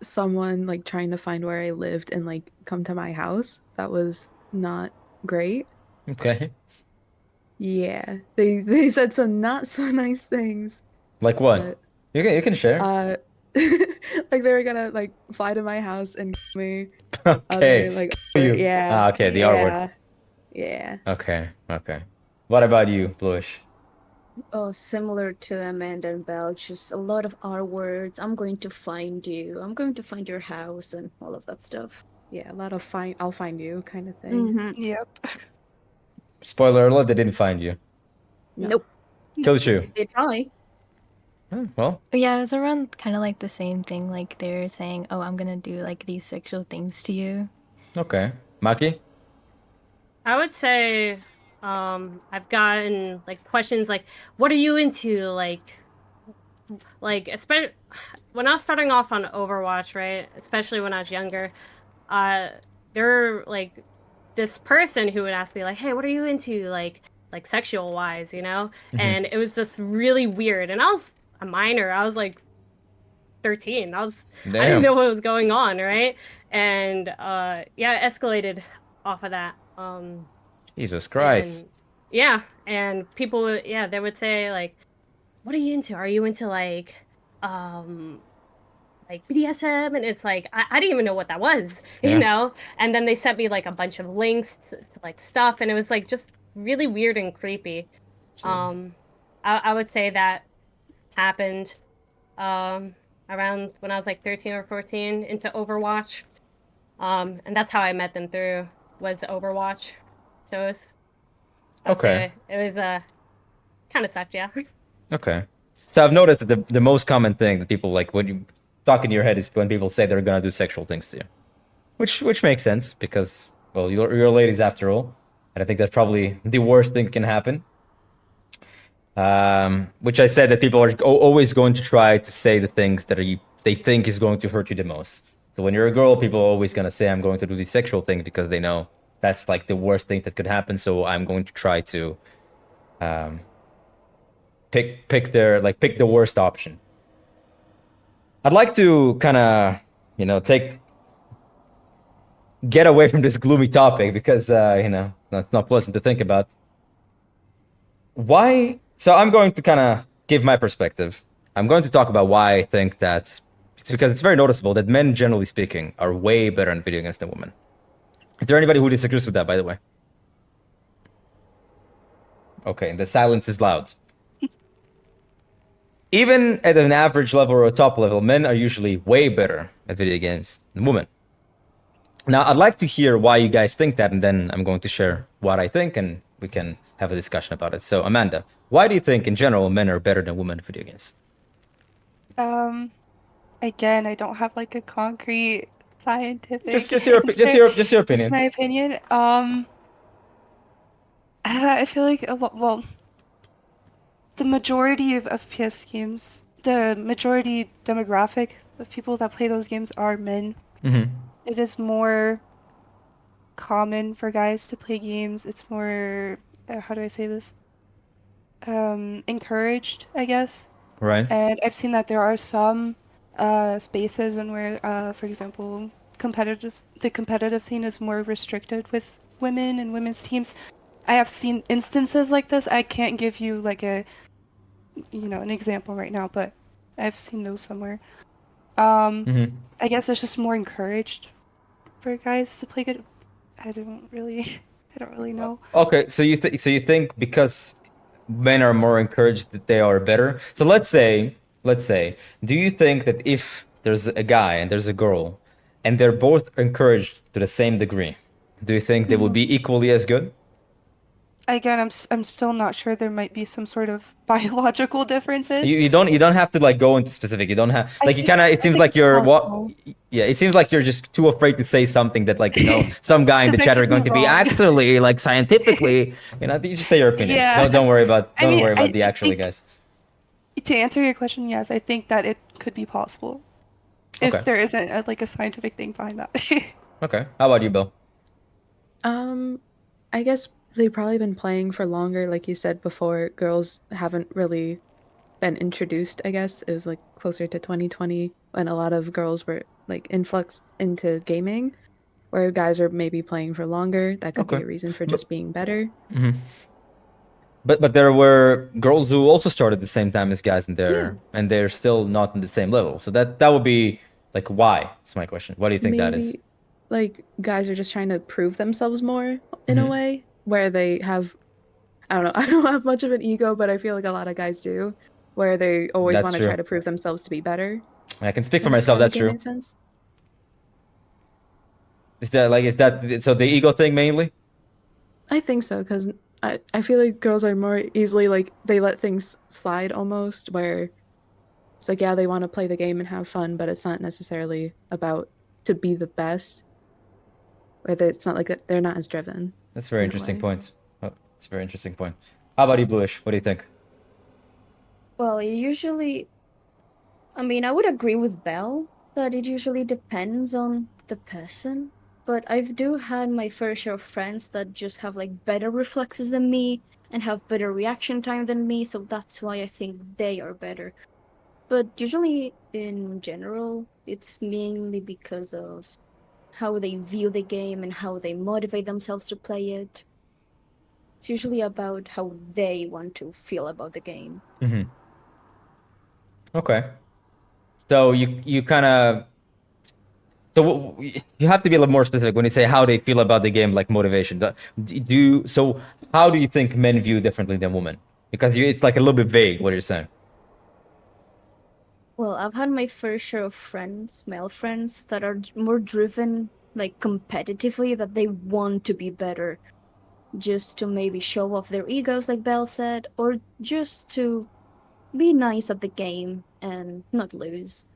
someone like trying to find where I lived and like come to my house. That was not great. Okay. Yeah, they said some not so nice things, Like what? but You can share. like they were gonna like fly to my house and me. Okay. Other like You. yeah, Ah, okay, the R word. yeah. Okay. What about you, Blueish? Oh, similar to Amanda and Belle, just a lot of R words. I'm going to find you. I'm going to find your house and all of that stuff. Yeah, a lot of I'll find you kind of thing. Mm-hmm. Yep. Spoiler alert, they didn't find you. No. Nope. Killed you. They try. Well, Yeah, it was around kind of like the same thing. Like they're saying, "Oh, I'm gonna do like these sexual things to you." okay. Maki? I would say I've gotten like questions like, "What are you into?" Like especially when I was starting off on Overwatch, right? Especially when I was younger, there were like this person who would ask me like, "Hey, what are you into?" Like sexual wise, you know? And it was just really weird. And I was a minor. I was like 13. I didn't Damn. know what was going on, right? And yeah, it escalated off of that. Jesus Christ. And yeah, and people they would say like, "What are you into? Are you into like BDSM?" And it's like I didn't even know what that was, Yeah. you know? And then they sent me like a bunch of links to like stuff, and it was like just really weird and creepy. I would say that happened around when I was like 13 or 14 into Overwatch. And that's how I met them through was Overwatch. So I'd Okay. say it was kind of sucked, yeah. Okay. So I've noticed that the most common thing that people like when you talk in your head is when people say they're gonna do sexual things to you, which makes sense because well you're ladies after all, and I think that's probably the worst thing that can happen. Which I said that people are always going to try to say the things that they think is going to hurt you the most. So when you're a girl, people are always gonna say I'm going to do these sexual things because they know that's like the worst thing that could happen. So I'm going to try to pick the worst option. I'd like to kind of, get away from this gloomy topic because it's not pleasant to think about. Why? So I'm going to kind of give my perspective. I'm going to talk about why I think that it's because it's very noticeable that men, generally speaking, are way better in video games than women. Is there anybody who disagrees with that, by the way? Okay, the silence is loud. Even at an average level or a top level, men are usually way better at video games than women. Now, I'd like to hear why you guys think that, and then I'm going to share what I think, and we can have a discussion about it. So, Amanda, why do you think, in general, men are better than women in video games? Again, I don't have like a concrete scientific Just your answer. just your Just opinion. my opinion. I feel like a lot. Well, the majority of PS games, the majority demographic of people that play those games are men. Mm-hmm. It is more common for guys to play games. It's more, how do I say this? Encouraged, I guess. Right. And I've seen that there are some spaces and where, for example, the competitive scene is more restricted with women and women's teams. I have seen instances like this. I can't give you like an example right now, but I've seen those somewhere. Mm-hmm. I guess it's just more encouraged for guys to play good. I don't really know. Okay, so you think because men are more encouraged that they are better. So let's say, do you think that if there's a guy and there's a girl, and they're both encouraged to the same degree, do you think they will be equally as good? Again, I'm still not sure. There might be some sort of biological differences. You don't have to like go into specific. You don't have like you kind of. It seems think like it's you're possible. Yeah, it seems like you're just too afraid to say something that like some guy in the 'Cause I chat are could going be to be wrong. actually like scientifically. You just say your opinion. Yeah. Don't worry about I mean, I the actually think- guys. To answer your question, yes, I think that it could be possible Okay. if there isn't a scientific thing behind that. Okay. How about you, Bill? I guess they've probably been playing for longer, like you said before. Girls haven't really been introduced, I guess. It was like closer to 2020 when a lot of girls were like influx into gaming, where guys are maybe playing for longer. That could Okay. be a reason for just being better. But there were girls who also started at the same time as guys, and they're still not in the same level. So that would be like why? That's my question. What do you think that is? Maybe like guys are just trying to prove themselves more in a way where they have, I don't know, I don't have much of an ego, but I feel like a lot of guys do, where they always That's want to true. try to prove themselves to be better. I can speak for in that myself. kind of That's true. gaming sense. Is that so the ego thing mainly? I think so, because I feel like girls are more easily like they let things slide almost, where it's like, yeah, they want to play the game and have fun, but it's not necessarily about to be the best. Whether it's not like that, they're not as driven. That's a very in a interesting way. point. Oh, it's a very interesting point. How about you, Blueish? What do you think? Well, usually, I mean, I would agree with Belle that it usually depends on the person. But I do had my fair share of friends that just have like better reflexes than me and have better reaction time than me, so that's why I think they are better. But usually, in general, it's mainly because of how they view the game and how they motivate themselves to play it. It's usually about how they want to feel about the game. Okay. So you kind of you have to be a little more specific when you say how they feel about the game, like motivation. So how do you think men view differently than women? Because it's like a little bit vague what you're saying. Well, I've had my fair share of friends, male friends, that are more driven, like competitively, that they want to be better, just to maybe show off their egos, like Belle said, or just to be nice at the game and not lose.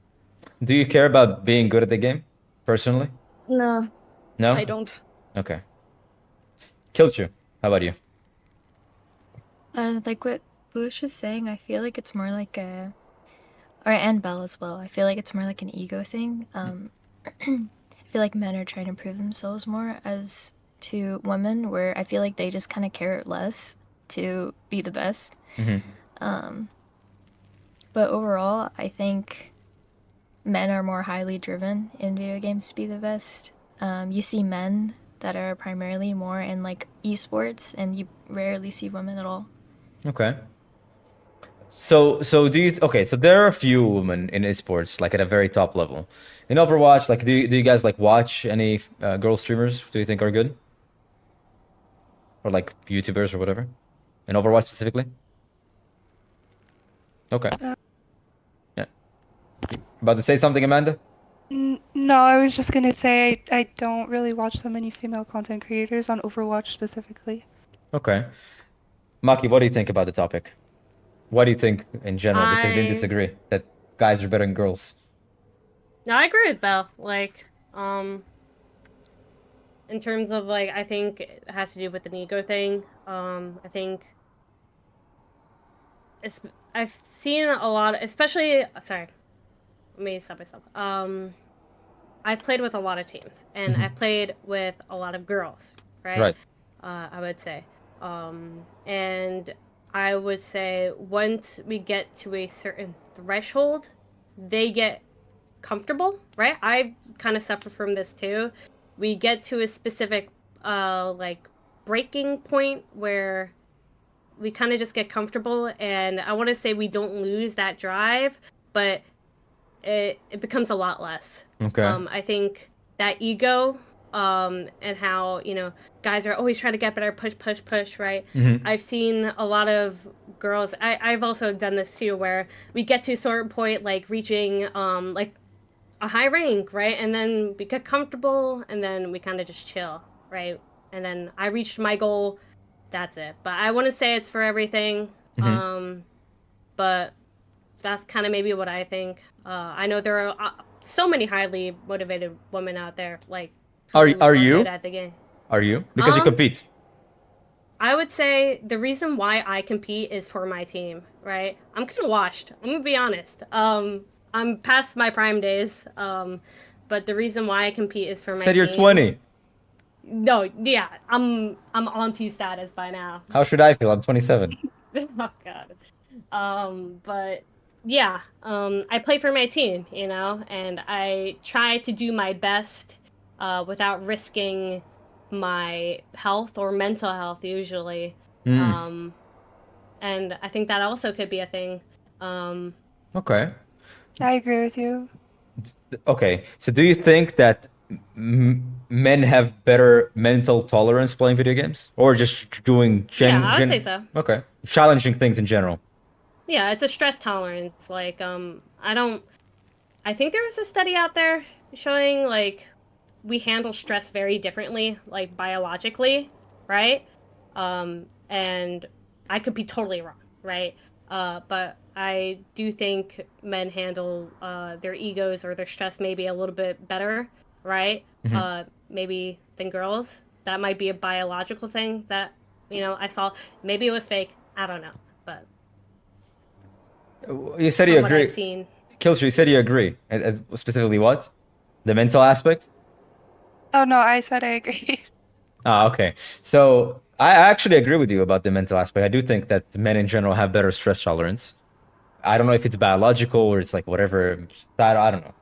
Do you care about being good at the game, personally? No, No. I don't. Okay. Killed you. How about you? Like what Blueish was saying, I feel like it's more like and Belle as well. I feel like it's more like an ego thing. I feel like men are trying to prove themselves more as to women where I feel like they just kind of care less to be the best. But overall, I think men are more highly driven in video games to be the best. You see men that are primarily more in like esports, and you rarely see women at all. Okay. So do you okay, so there are a few women in esports like at a very top level. In Overwatch, like do you guys like watch any girl streamers do you think are good? Or like YouTubers or whatever? In Overwatch specifically? Okay. Yeah. About to say something, Amanda? No, I was just gonna say I don't really watch so many female content creators on Overwatch specifically. Okay. Maki, what do you think about the topic? What do you think in general? Because they I disagree that guys are better than girls. No, I agree with Belle. Like, in terms of like, I think it has to do with an ego thing. I think I've seen a lot, especially. Sorry, let me stop myself. I played with a lot of teams, and I played with a lot of girls, right? Right. I would say, and I would say once we get to a certain threshold, they get comfortable, right? I kind of suffer from this too. We get to a specific like breaking point where we kind of just get comfortable, and I want to say we don't lose that drive, but it becomes a lot less. Okay. I think that ego and how, you know, guys are always trying to get better, push, right? I've seen a lot of girls, I've also done this too, where we get to a certain point, like reaching like a high rank, right? And then we get comfortable, and then we kind of just chill, right? And then I reached my goal, that's it. But I want to say it's for everything. But that's kind of maybe what I think. I know there are so many highly motivated women out there. Like, Are who you? good at the game. Are you? Because you compete. I would say the reason why I compete is for my team, right? I'm kind of washed. I'm gonna be honest. I'm past my prime days. But the reason why I compete is for my Said team. you're 20. No, yeah, I'm auntie status by now. How should I feel? I'm 27. Oh God. But yeah, I play for my team, you know, and I try to do my best without risking my health or mental health usually. And I think that also could be a thing. Okay. I agree with you. Okay. So do you think that men have better mental tolerance playing video games? Or just doing Yeah, I would say so. Okay. Challenging things in general. Yeah, it's a stress tolerance. Like, I think there was a study out there showing like we handle stress very differently, like biologically, right? And I could be totally wrong, right? But I do think men handle their egos or their stress maybe a little bit better, right? Maybe than girls. That might be a biological thing that, you know, I saw. Maybe it was fake. I don't know, but You said you from what agree. I've seen. Killstreak, you said you agree. Specifically what? The mental aspect? Oh no, I said I agree. Ah, okay. So I actually agree with you about the mental aspect. I do think that men in general have better stress tolerance. I don't know if it's biological or it's like whatever. I don't know.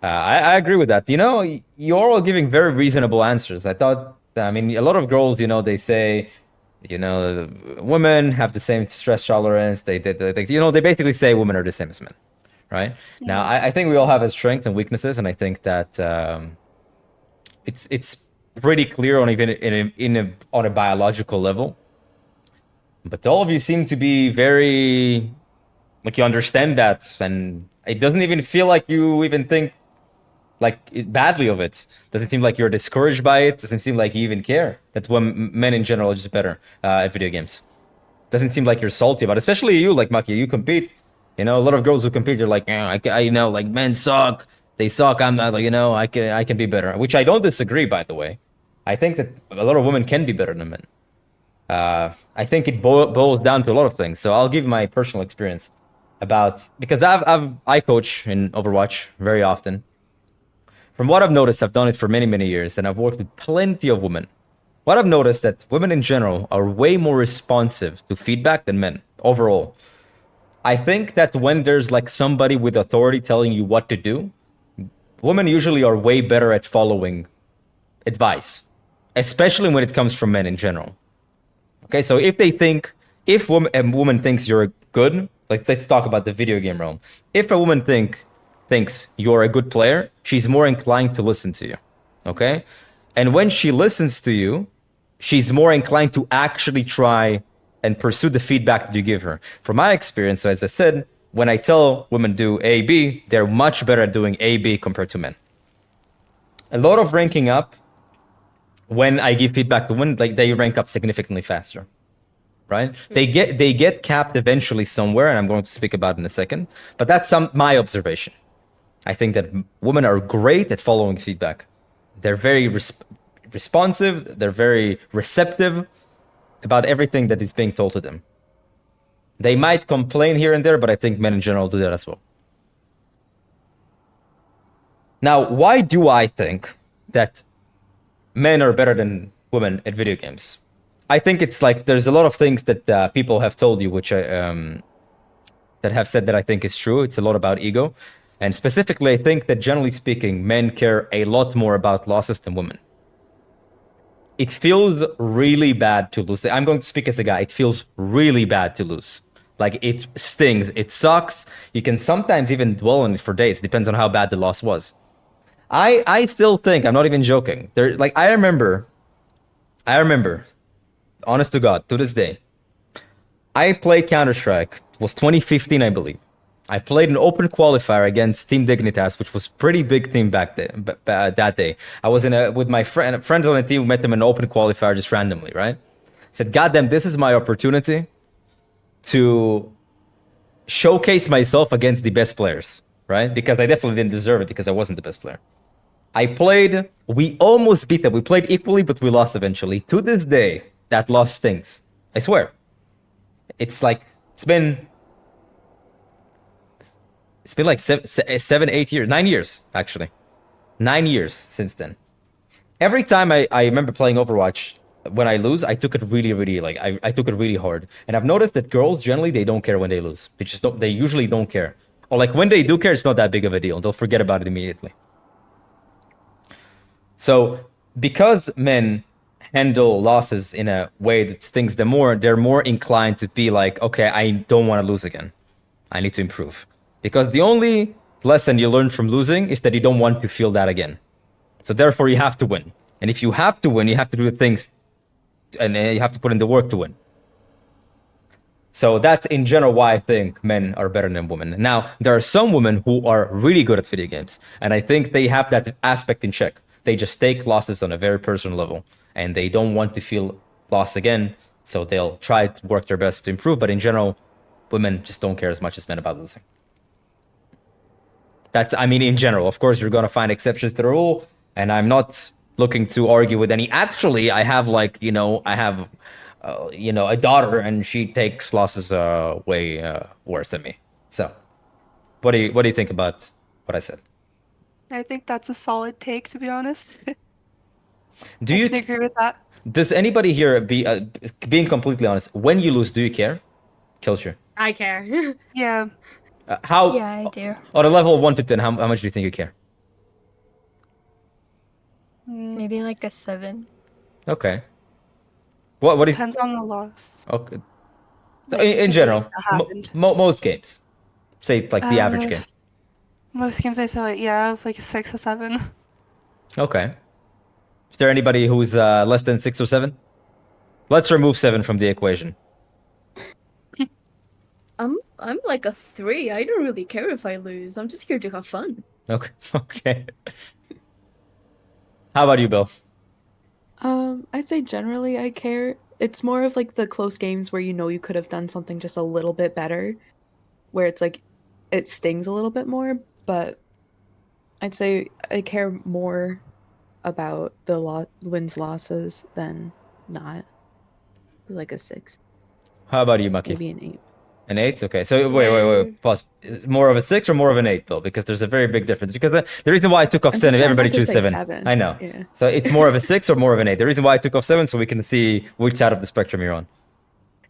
I agree with that. You know, you're all giving very reasonable answers. I mean, a lot of girls, you know, they say, you know, women have the same stress tolerance. You know, they basically say women are the same as men, right? Now, I think we all have a strength and weaknesses, and I think that it's pretty clear on even on a biological level. But all of you seem to be very like you understand that, and it doesn't even feel like you even think badly of it. Doesn't seem like you're discouraged by it. Doesn't seem like you even care that men in general are just better at video games. Doesn't seem like you're salty about it. Especially you, like Maki, you compete. You know, a lot of girls who compete, you're like, I you know, like men suck. They suck. I'm not like, you know, I can be better. Which I don't disagree, by the way. I think that a lot of women can be better than men. I think it boils down to a lot of things. So I'll give my personal experience about because I coach in Overwatch very often. From what I've noticed, I've done it for many years, and I've worked with plenty of women. what I've noticed that women in general are way more responsive to feedback than men overall. I think that when there's like somebody with authority telling you what to do, women usually are way better at following advice, especially when it comes from men in general. Okay, so if a woman thinks you're good, like let's talk about the video game realm. If a woman thinks you're a good player, she's more inclined to listen to you. Okay, and when she listens to you, she's more inclined to actually try and pursue the feedback that you give her. From my experience, as I said, when I tell women do A, B, they're much better at doing A, B compared to men. A lot of ranking up, when I give feedback to women, like they rank up significantly faster, right? They get capped eventually somewhere, and I'm going to speak about it in a second. But that's my observation. I think that women are great at following feedback. They're very responsive. They're very receptive about everything that is being told to them. They might complain here and there, but I think men in general do that as well. Now, why do I think that men are better than women at video games? I think it's like there's a lot of things that people have told you, which that have said that I think is true. It's a lot about ego. And specifically, I think that generally speaking, men care a lot more about losses than women. It feels really bad to lose. I'm going to speak as a guy. It feels really bad to lose. Like, it stings. It sucks. You can sometimes even dwell on it for days. Depends on how bad the loss was. I still think, I'm not even joking. I remember, honest to God, to this day, I played Counter-Strike. It was 2015, I believe. I played an open qualifier against Team Dignitas, which was pretty big team back then. That day, I was with my friend on the team. We met them in an open qualifier just randomly, right? I said, "Goddamn, this is my opportunity to showcase myself against the best players, right? Because I definitely didn't deserve it because I wasn't the best player." I played. We almost beat them. We played equally, but we lost eventually. To this day, that loss stings. I swear. It's been like 7, 8 years, 9 years, actually. 9 years since then. Every time I remember playing Overwatch, when I lose, I took it really, really, I took it really hard. And I've noticed that girls, generally, they don't care when they lose. They usually don't care. Or like when they do care, it's not that big of a deal. They'll forget about it immediately. So because men handle losses in a way that stings them more, they're more inclined to be like, okay, I don't want to lose again. I need to improve. Because the only lesson you learn from losing is that you don't want to feel that again. So therefore, you have to win. And if you have to win, you have to do the things, and you have to put in the work to win. So that's in general why I think men are better than women. Now, there are some women who are really good at video games, and I think they have that aspect in check. They just take losses on a very personal level, and they don't want to feel loss again, so they'll try to work their best to improve. But in general, women just don't care as much as men about losing. In general. Of course, you're going to find exceptions to the rule, and I'm not looking to argue with any. Actually, I have a daughter, and she takes losses way worse than me. So, what do you think about what I said? I think that's a solid take, to be honest. Do you agree with that? Does anybody here, being completely honest, when you lose, do you care? Culture. I care. Yeah. How? Yeah, I do. On a level of 1 to 10, how much do you think you care? Maybe like a 7. Okay. What is? Depends on the loss. Okay. Like, In general, that happened. most games, say like the average game. Most games I say like a 6 or 7. Okay. Is there anybody who's less than 6 or 7? Let's remove 7 from the equation. I'm like a 3. I don't really care if I lose. I'm just here to have fun. Okay. Okay. How about you, Bill? I'd say generally I care. It's more of like the close games where you know you could have done something just a little bit better, where it's like it stings a little bit more, but I'd say I care more about the wins losses than not. Like a 6. How about you, Maki? Maybe an 8. An 8? Okay. So wait. Pause. Is it more of a 6 or more of an 8, Bill? Because there's a very big difference. Because the reason why I took off I'm 7, just trying everybody not to choose say 7. 7. I know. Yeah. So it's more of a 6 or more of an 8. The reason why I took off 7 so we can see which side of the spectrum you're on.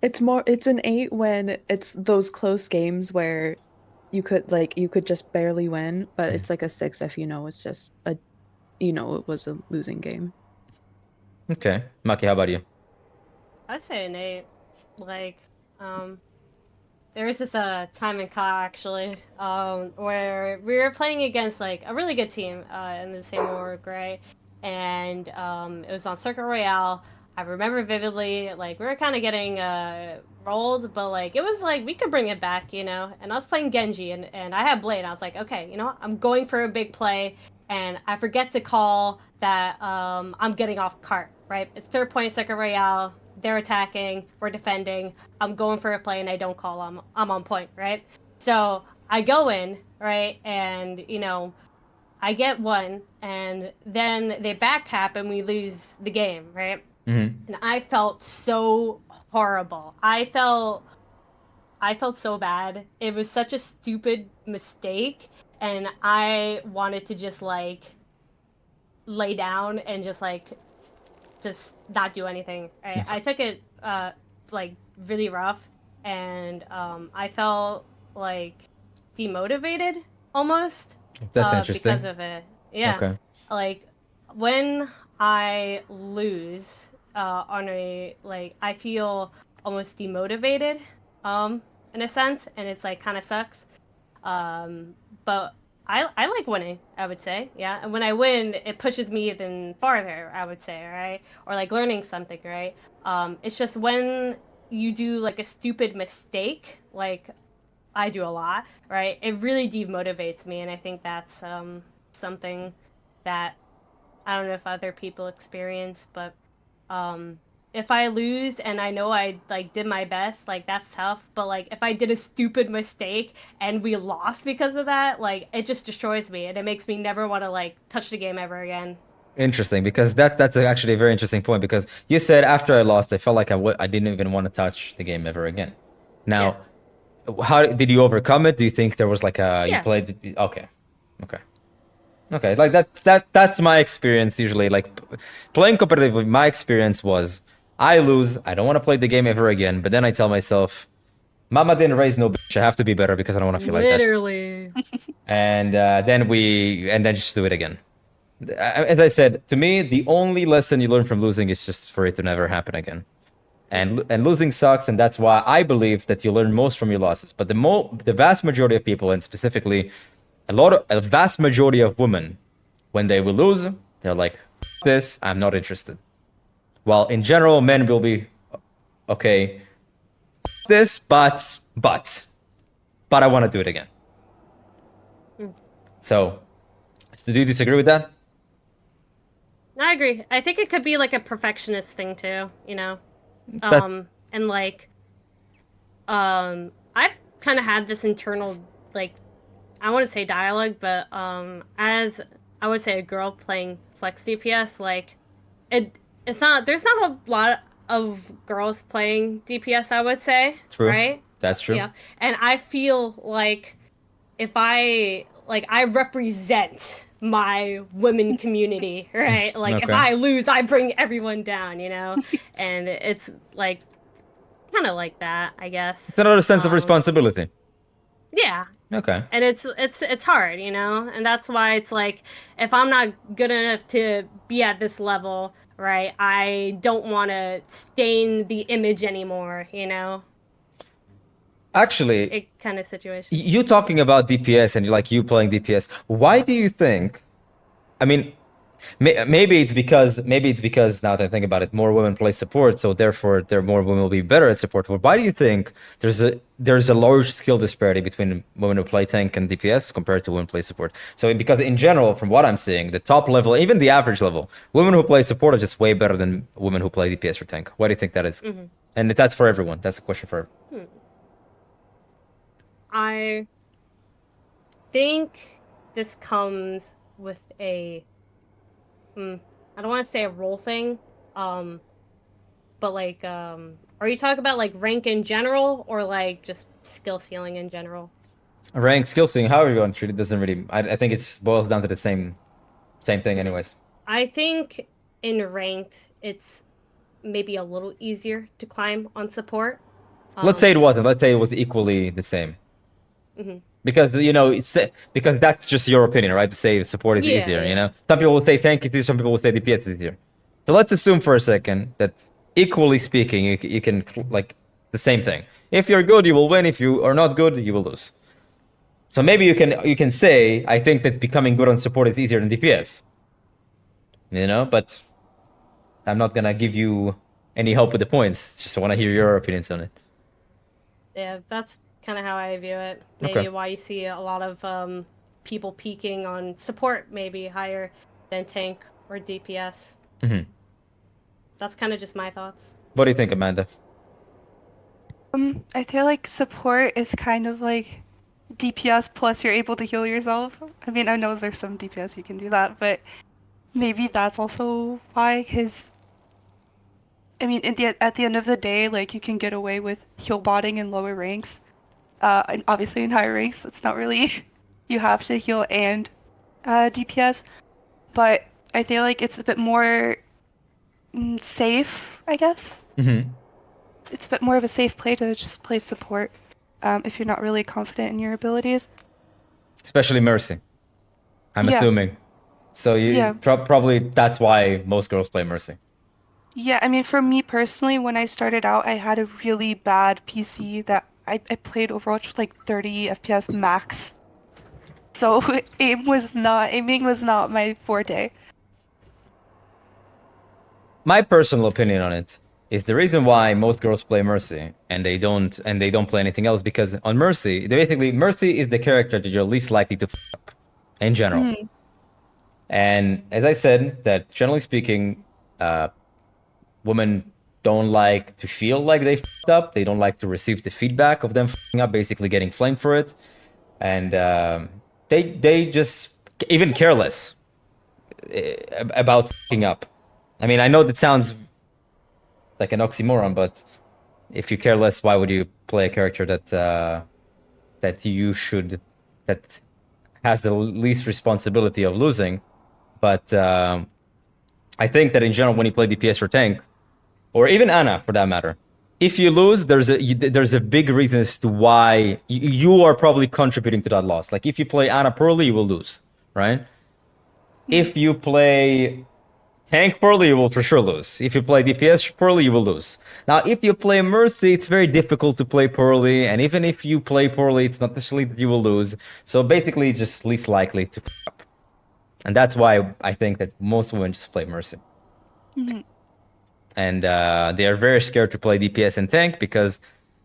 It's an 8 when it's those close games where you could just barely win, but it's like a 6 if you know it's just it was a losing game. Okay. Maki, how about you? I'd say an 8. Like, there was this time in COD actually, where we were playing against like a really good team in the same org, right? And it was on Circuit Royale. I remember vividly, like we were kind of getting rolled, but like it was like we could bring it back, you know. And I was playing Genji, and I had Blade. And I was like, okay, you know what? I'm going for a big play, and I forget to call that I'm getting off cart, right? It's third point Circuit Royale. They're attacking, we're defending. I'm going for a play, and I don't call. I'm on point, right? So I go in, right, and you know, I get one, and then they back cap, and we lose the game, right? Mm-hmm. And I felt so horrible. I felt so bad. It was such a stupid mistake, and I wanted to just like lay down and just not do anything. I took it like really rough, and I felt like demotivated almost That's interesting. because of it. Yeah, Okay. like when I lose on a like I feel almost demotivated in a sense, and it's like kind of sucks. But I like winning, I would say. Yeah. And when I win, it pushes me even farther, I would say, right? Or like learning something, right? It's just when you do like a stupid mistake, like I do a lot, right? It really demotivates me, and I think that's something that I don't know if other people experience, but um if I lose and I know I like did my best, like that's tough. But like if I did a stupid mistake and we lost because of that, like it just destroys me and it makes me never want to like touch the game ever again. Interesting, because that's actually a very interesting point. Because you said after I lost, I felt like I didn't even want to touch the game ever again. Now, how did you overcome it? Do you think there was like a you Yeah. played? Okay, okay. Okay, like that's my experience usually. Like playing competitively, my experience was I lose, I don't want to play the game ever again, but then I tell myself, Mama didn't raise no bitch. I have to be better because I don't want to feel like that. Literally. And then just do it again. As I said, to me, the only lesson you learn from losing is just for it to never happen again. And losing sucks, and that's why I believe that you learn most from your losses. But the vast majority of people, and specifically a vast majority of women, when they will lose, they're like, "F this, I'm not interested." While in general, men will be, okay, F this, but I want to do it again. So, do you disagree with that? I agree. I think it could be like a perfectionist thing too, you know. That- And like I've kind of had this internal like I wouldn't say dialogue, but as I would say a girl playing flex DPS, like it's not there's not a lot of girls playing DPS, I would say, True. right? That's true. Yeah. And I feel like if I represent my women community, right? Like if Okay. I lose, I bring everyone down, you know? And it's like kind of like that, I guess. It's another sense of responsibility. Yeah. Okay. And it's hard, you know? And that's why it's like if I'm not good enough to be at this level, right? I don't want to stain the image anymore, you know? Actually, It kind of situation. you talking about DPS and you playing DPS. Why do you think? I mean, maybe it's because now that I think about it, more women play support, so therefore there more women will be better at support. But why do you think there's a large skill disparity between women who play tank and DPS compared to women who play support? So because in general, from what I'm seeing, the top level, even the average level, women who play support are just way better than women who play DPS or tank. Why do you think that is? Mm-hmm. And that's for everyone. That's a question for everyone. I think this comes with I don't want to say a role thing, but like Are you talking about like rank in general or like just skill ceiling in general? Rank, skill ceiling, however you want to treat it, doesn't really. I think it boils down to the same thing, anyways. I think in ranked, it's maybe a little easier to climb on support. Let's say it wasn't. Let's say it was equally the same. Mhm. Because because that's just your opinion, right? To say support is Yeah, easier, yeah. you know. Some people will say tank is easier. Some people will say DPS is easier. So let's assume for a second that equally speaking, you can like the same thing. If you're good, you will win. If you are not good, you will lose. So maybe you can say I think that becoming good on support is easier than DPS. You know, but I'm not gonna give you any help with the points. Just want to hear your opinions on it. Yeah, that's kind of how I view it. Maybe Okay. why you see a lot of people peaking on support, maybe higher than tank or DPS. Hmm. That's kind of just my thoughts. What do you think, Amanda? I feel like support is kind of like DPS plus you're able to heal yourself. I mean, I know there's some DPS you can do that, but maybe that's also why, because I mean, at the end of the day, like you can get away with heal botting in lower ranks. And obviously in higher ranks, that's not really you have to heal and DPS. But I feel like it's a bit more safe, I guess. Mm-hmm. It's a bit more of a safe play to just play support if you're not really confident in your abilities. Especially Mercy. I'm Yeah. assuming. So you Yeah. probably that's why most girls play Mercy. Yeah, I mean, for me personally, when I started out, I had a really bad PC that I played Overwatch with like 30 FPS max. So aiming was not my forte. My personal opinion on it is the reason why most girls play Mercy and they don't play anything else because on Mercy, basically Mercy is the character that you're least likely to f up in general. Mhm. And as I said, that generally speaking, women don't like to feel like they f***ed up. They don't like to receive the feedback of them f***ing up, basically getting flamed for it, and they just even careless about f***ing up. I mean, I know that sounds like an oxymoron, but if you care less, why would you play a character that that has the least responsibility of losing? But I think that in general, when you play DPS or tank, or even Ana for that matter, if you lose, there's a big reason as to why you are probably contributing to that loss. Like if you play Ana poorly, you will lose, right? If you play tank poorly, you will for sure lose. If you play DPS poorly, you will lose. Now, if you play Mercy, it's very difficult to play poorly, and even if you play poorly, it's not necessarily that you will lose. So basically, just least likely to f up. And that's why I think that most women just play Mercy. Mhm. And they are very scared to play DPS and tank because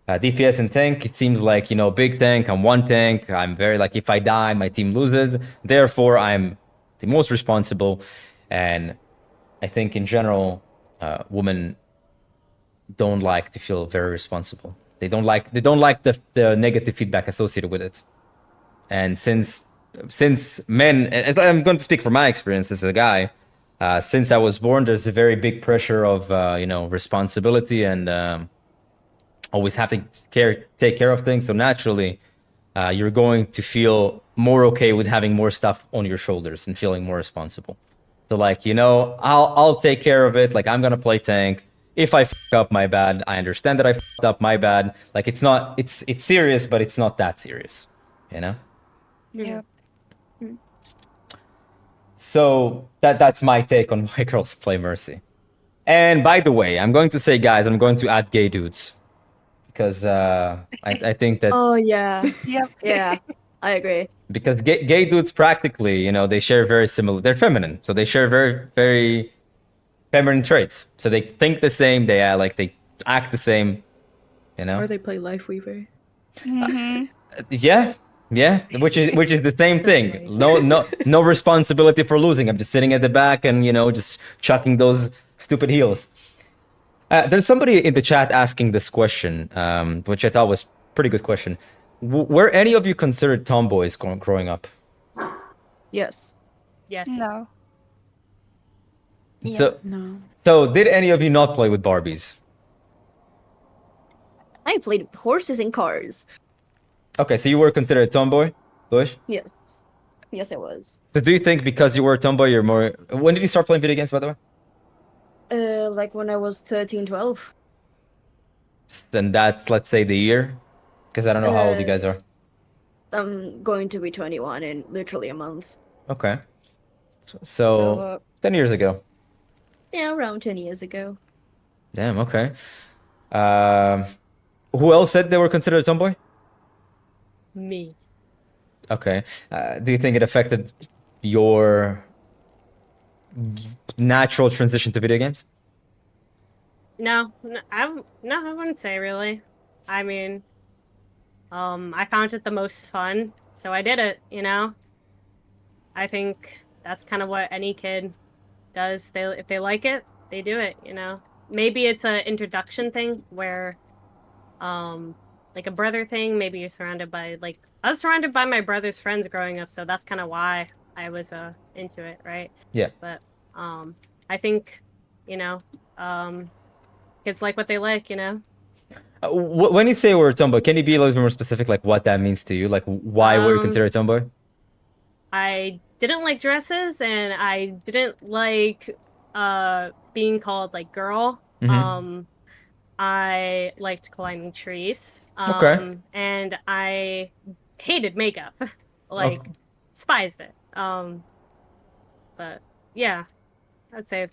DPS and tank, it seems like, you know, big tank, I'm one tank, I'm very like, if I die, my team loses. Therefore, I'm the most responsible. And I think in general, women don't like to feel very responsible. They don't like the negative feedback associated with it. And since men, and I'm going to speak from my experience as a guy, since I was born, there's a very big pressure of you know, responsibility and always having to take care of things. So naturally, you're going to feel more okay with having more stuff on your shoulders and feeling more responsible. So like, you know, I'll take care of it. Like I'm gonna play tank. If I f up, my bad. I understand that I f***ed up, my bad. Like it's serious, but it's not that serious, you know. Yeah. So that's my take on why girls play Mercy. And by the way, I'm going to say, guys, I'm going to add gay dudes because I think that Oh yeah, Yep. yeah, I agree. because gay dudes practically, you know, they share very similar. They're feminine, so they share very feminine traits. So they think the same. They act the same. You know. Or they play Life Weaver. Mhm. Yeah, yeah, which is the same thing. No responsibility for losing. I'm just sitting at the back and, you know, just chucking those stupid heals. There's somebody in the chat asking this question, which I thought was pretty good question. Were any of you considered tomboys growing up? Yes. Yes. No. Yeah. So No. so did any of you not play with Barbies? I played with horses and cars. Okay, so you were considered a tomboy, Blueish? Yes. Yes, I was. So do you think because you were a tomboy, you're more... When did you start playing video games, by the way? Like when I was 13, 12. Then that's, let's say, the year? Because I don't know how old you guys are. I'm going to be 21 in literally a month. Okay. So, So, 10 years ago. yeah, around 10 years ago. Damn, okay. Um, who else said they were considered a tomboy? Me. Okay. Do you think it affected your natural transition to video games? No, I wouldn't say really. I mean, I found it the most fun, so I did it, you know? I think that's kind of what any kid does. If they like it, they do it, you know? Maybe it's an introduction thing where, like a brother thing, maybe you're surrounded by, like, I was surrounded by my brother's friends growing up, so that's kind of why I was, into it, right? Yeah. But, I think, you know, kids like what they like, you know? When you say we're a tomboy, can you be a little bit more specific, like what that means to you? Like why were you considered a tomboy? I didn't like dresses, and I didn't like being called like girl. I liked climbing trees. Okay. And I hated makeup. Like Okay. despised it. But yeah, I'd say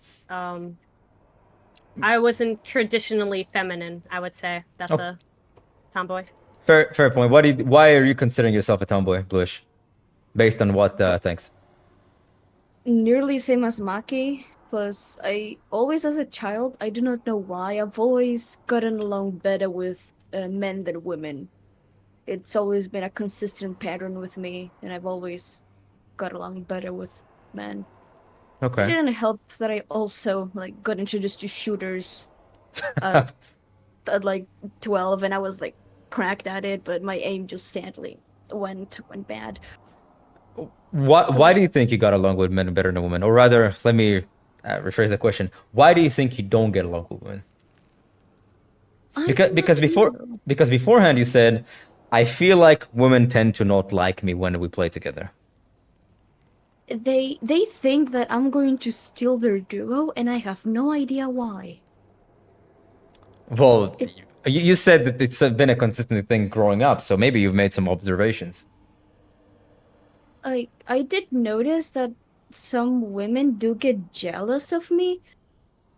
I wasn't traditionally feminine, I would say. That's Oh. a tomboy. Fair point. Why are you considering yourself a tomboy, Bluish? Based on what things? Nearly same as Maki. Plus, I always, as a child, I do not know why, I've always gotten along better with men than women. It's always been a consistent pattern with me, and I've always got along better with men. It Okay. didn't help that I also like got introduced to shooters at like 12, and I was like cracked at it, but my aim just sadly went bad. Why do you think you got along with men better than women? Or rather, let me rephrase the question. Why do you think you don't get along with women? I Because don't know. because beforehand you said, I feel like women tend to not like me when we play together. They think that I'm going to steal their duo, and I have no idea why. Well, It- you said that it's been a consistent thing growing up, so maybe you've made some observations. I did notice that some women do get jealous of me.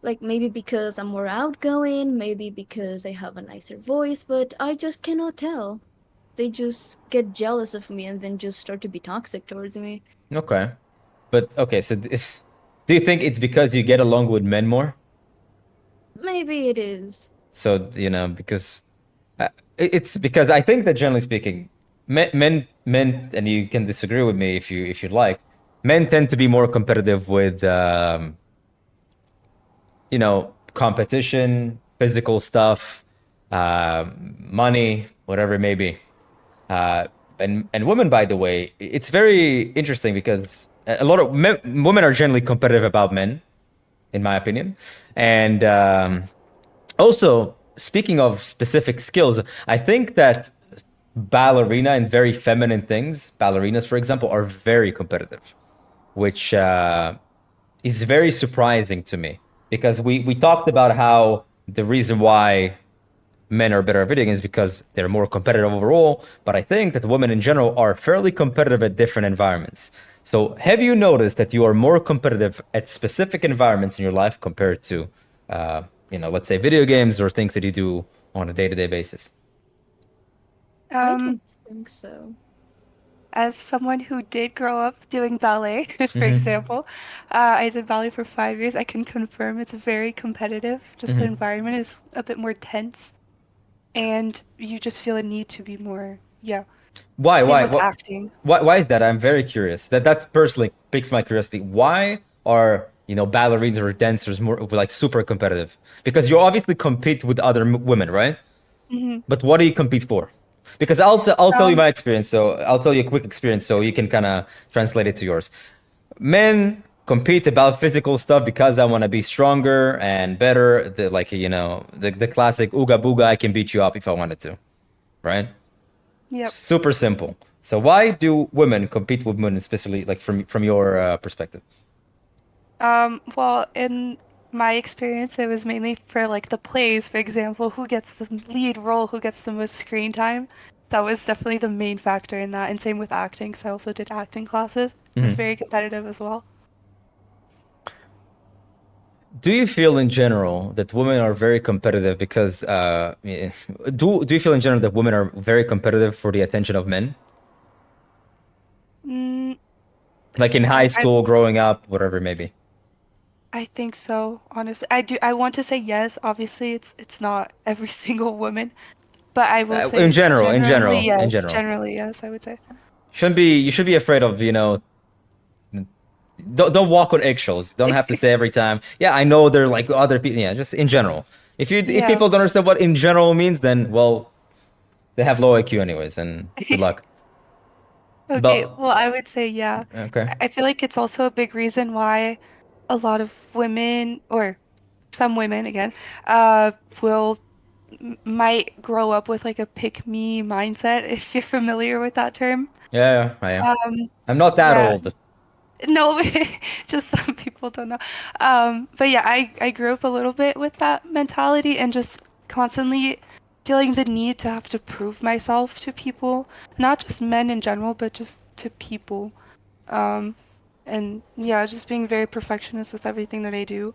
Like maybe because I'm more outgoing, maybe because I have a nicer voice, but I just cannot tell. They just get jealous of me and then just start to be toxic towards me. Okay. But, okay, so do you think it's because you get along with men more? Maybe it is. So, you know, because it's because I think that generally speaking, men, and you can disagree with me if you'd like, men tend to be more competitive with, you know, competition, physical stuff, money, whatever it may be. And women, by the way, it's very interesting because a lot of women are generally competitive about men, in my opinion, and also speaking of specific skills, I think that ballerina and very feminine things, ballerinas, for example, are very competitive, which is very surprising to me because we talked about how the reason why men are better at video games because they're more competitive overall, but I think that women in general are fairly competitive at different environments. So have you noticed that you are more competitive at specific environments in your life compared to, you know, let's say video games or things that you do on a day-to-day basis? I Um, don't think so. as someone who did grow up doing ballet, for Mhm. example, I did ballet for 5 years. I can confirm it's very competitive. Just the Mhm. environment is a bit more tense, and you just feel a need to be more, yeah. Why? Same Why? with acting. Why is that? I'm very curious. That's personally piques my curiosity. Why are, you know, ballerinas or dancers more like super competitive? Because you obviously compete with other women, right? hmm But what do you compete for? Because I'll tell you Um, my experience. So I'll tell you a quick experience so you can kind of translate it to yours. Men compete about physical stuff because I want to be stronger and better. The classic ooga booga, I can beat you up if I wanted to, right? Yep. Super simple. So why do women compete with women, especially like from your perspective? Well, in my experience, it was mainly for like the plays, for example, who gets the lead role, who gets the most screen time. That was definitely the main factor in that, and same with acting, because I also did acting classes. It was very competitive as well. Do you feel in general that women are very competitive because do you feel in general that women are very competitive for the attention of men? Mm, Like in high I school, growing up, whatever it may be. I think so, honestly. I do. I want to say yes. Obviously, it's not every single woman, but I will In say general, in generally general, in yes. general. Generally yes, I would say. You should be afraid of, don't walk on eggshells. Don't have to say every time. Yeah, I know they're like other people. Yeah, just in general. If Yeah. people don't understand what in general means, then well, they have low IQ anyways, and good luck. Okay, But well, I would say yeah. okay, I feel like it's also a big reason why a lot of women, or some women again, will might grow up with like a pick me mindset, if you're familiar with that term. yeah, I am. Um, I'm not that yeah, old. no, just some people don't know. But yeah, I grew up a little bit with that mentality and just constantly feeling the need to have to prove myself to people, not just men in general, but just to people. Um, and yeah, just being very perfectionist with everything that I do.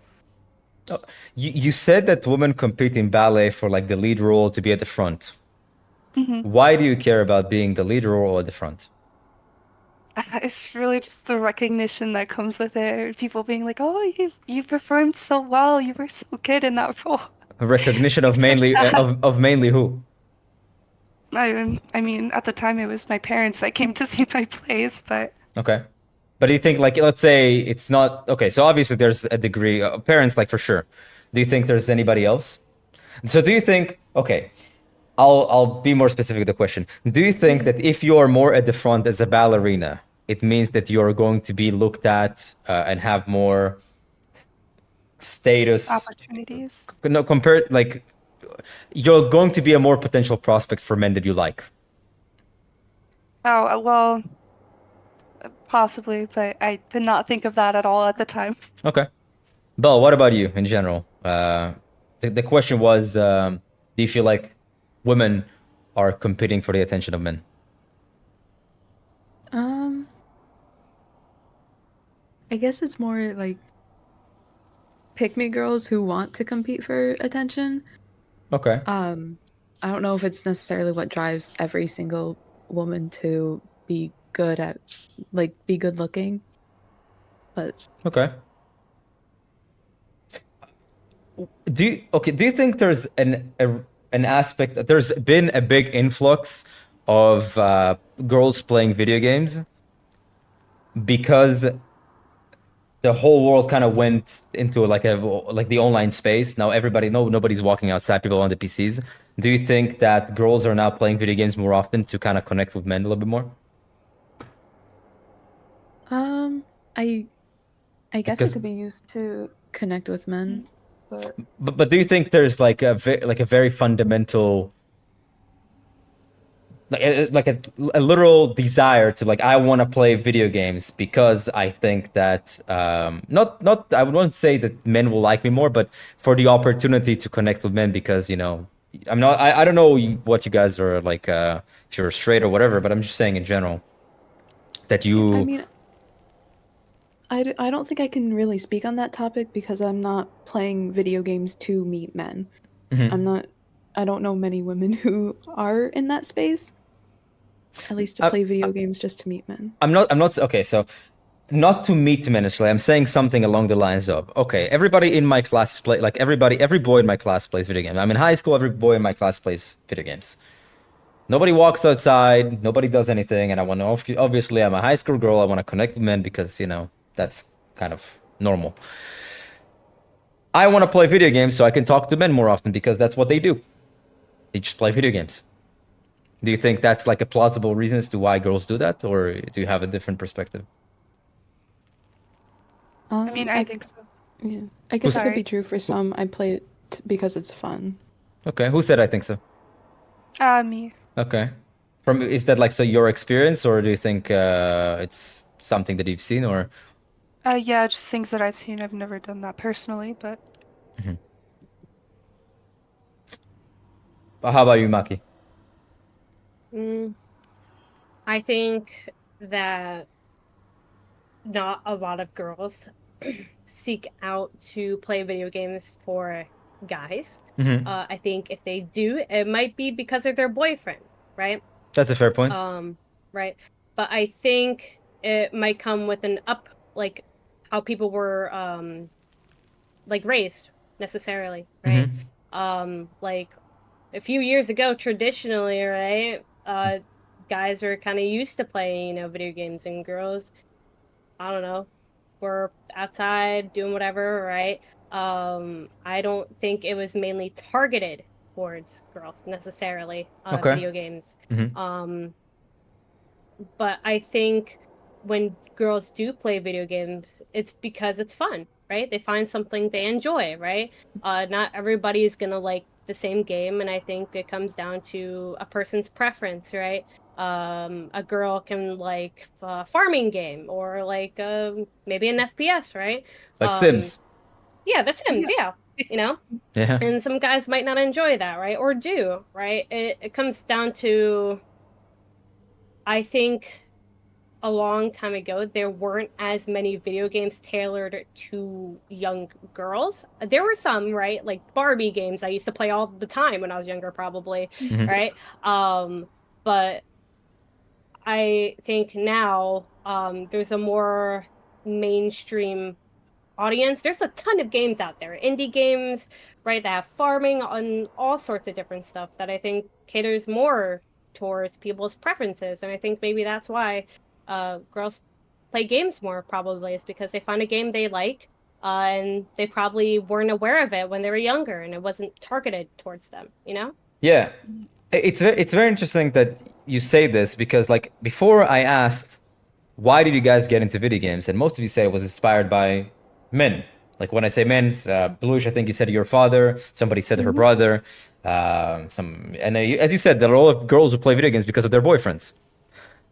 You said that women compete in ballet for like the lead role to be at the front. Hmm. Why do you care about being the lead role or at the front? It's really just the recognition that comes with it. People being like, "Oh, you performed so well. You were so good in that role." A recognition of Things like mainly that. of mainly who? I mean, at the time it was my parents that came to see my plays, but Okay. But do you think, like, let's say it's not okay? So obviously there's a degree. Parents, like for sure. Do you think there's anybody else? So do you think? Okay, I'll be more specific with the question. Do you think that if you are more at the front as a ballerina, it means that you are going to be looked at and have more status? opportunities. No, compared like you're going to be a more potential prospect for men that you like. Oh, well, possibly, but I did not think of that at all at the time. Okay. Belle, what about you in general? The question was, do you feel like women are competing for the attention of men? Um, I guess it's more like pick me girls who want to compete for attention. Okay. I don't know if it's necessarily what drives every single woman to be good at, like, be good looking, but Okay. Do you think there's an aspect, there's been a big influx of girls playing video games because the whole world kind of went into like the online space. Now nobody's walking outside, people on the PCs. Do you think that girls are now playing video games more often to kind of connect with men a little bit more? um, I I guess it Because could be used to connect with men, but but do you think there's like a very fundamental like a literal desire to like I want to play video games because I think that not I wouldn't say that men will like me more, but for the opportunity to connect with men because I don't know what you guys are like if you're straight or whatever, but I'm just saying in general that yeah, I you mean, I don't think I can really speak on that topic because I'm not playing video games to meet men. I'm not. I don't know many women who are in that space, at least to I, play video games just to meet men. I'm not okay, so not to meet men necessarily. I'm saying something along the lines of okay, everybody in my class play like every boy in my class plays video games. I'm in high school, every boy in my class plays video games. Nobody walks outside, nobody does anything, and I want to obviously I'm a high school girl, I want to connect with men because, that's kind of normal. I want to play video games so I can talk to men more often because that's what they do. They just play video games. Do you think that's like a plausible reason as to why girls do that, or do you have a different perspective? I mean, I think so. Yeah, I guess it could Sorry. be true for some. I play it because it's fun. Okay, who said I think so? Me. Okay. Is that like so your experience, or do you think it's something that you've seen, or? Yeah, just things that I've seen. I've never done that personally, but How about you, Maki? Mm, I think that not a lot of girls seek out to play video games for guys. I think if they do, it might be because of their boyfriend, right? That's a fair point. Right. But I think it might come with like how people were like raised necessarily, right? Like a few years ago, traditionally, right? Guys are kind of used to playing, video games, and girls, I don't know, were outside doing whatever, right? I don't think it was mainly targeted towards girls necessarily, Okay. video games. But I think when girls do play video games, it's because it's fun, right? They find something they enjoy, right? Not everybody is gonna like the same game, and I think it comes down to a person's preference, right? A girl can like a farming game or like maybe an FPS, right? Like Sims. Yeah, The Sims, yeah. Yeah. And some guys might not enjoy that, right? Or do, right? It comes down to, I think a long time ago, there weren't as many video games tailored to young girls. There were some, right? Like Barbie games I used to play all the time when I was younger, probably, right? But I think now there's a more mainstream audience. There's a ton of games out there, indie games, right, that have farming on all sorts of different stuff that I think caters more towards people's preferences. And I think maybe that's why girls play games more, probably, is because they find a game they like, and they probably weren't aware of it when they were younger, and it wasn't targeted towards them, Yeah. It's very interesting that you say this, because like before I asked why did you guys get into video games, and most of you said it was inspired by men. Like when I say men, Blueish, I think you said your father. Somebody said her brother. As you said, there are a lot of girls who play video games because of their boyfriends.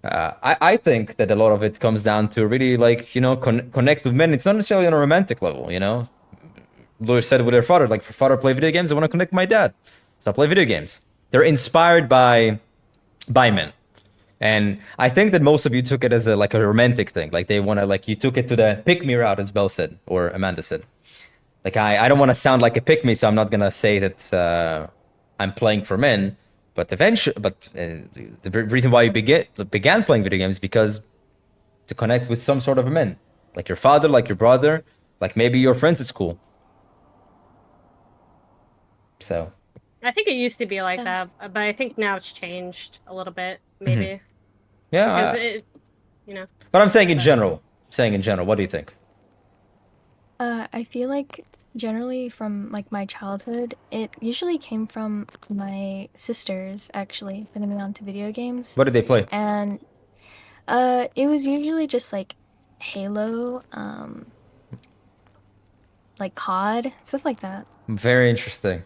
I think that a lot of it comes down to really like connect with men. It's not necessarily on a romantic level. Blueish said with her father, like, her father play video games, I want to connect with my dad, so I play video games. They're inspired by men. And I think that most of you took it as a romantic thing. Like they want to, like, you took it to the pick me route, as Belle said, or Amanda said. Like I don't want to sound like a pick me, so I'm not gonna say that I'm playing for men. But eventually, the reason why you began playing video games is because to connect with some sort of a man, like your father, like your brother, like maybe your friends at school. So I think it used to be like that, but I think now it's changed a little bit, maybe. Yeah. Because But I'm saying in general. What do you think? I feel like generally from like my childhood, it usually came from my sisters actually putting me onto video games. What did they play? And it was usually just like Halo, like COD, stuff like that. Very interesting.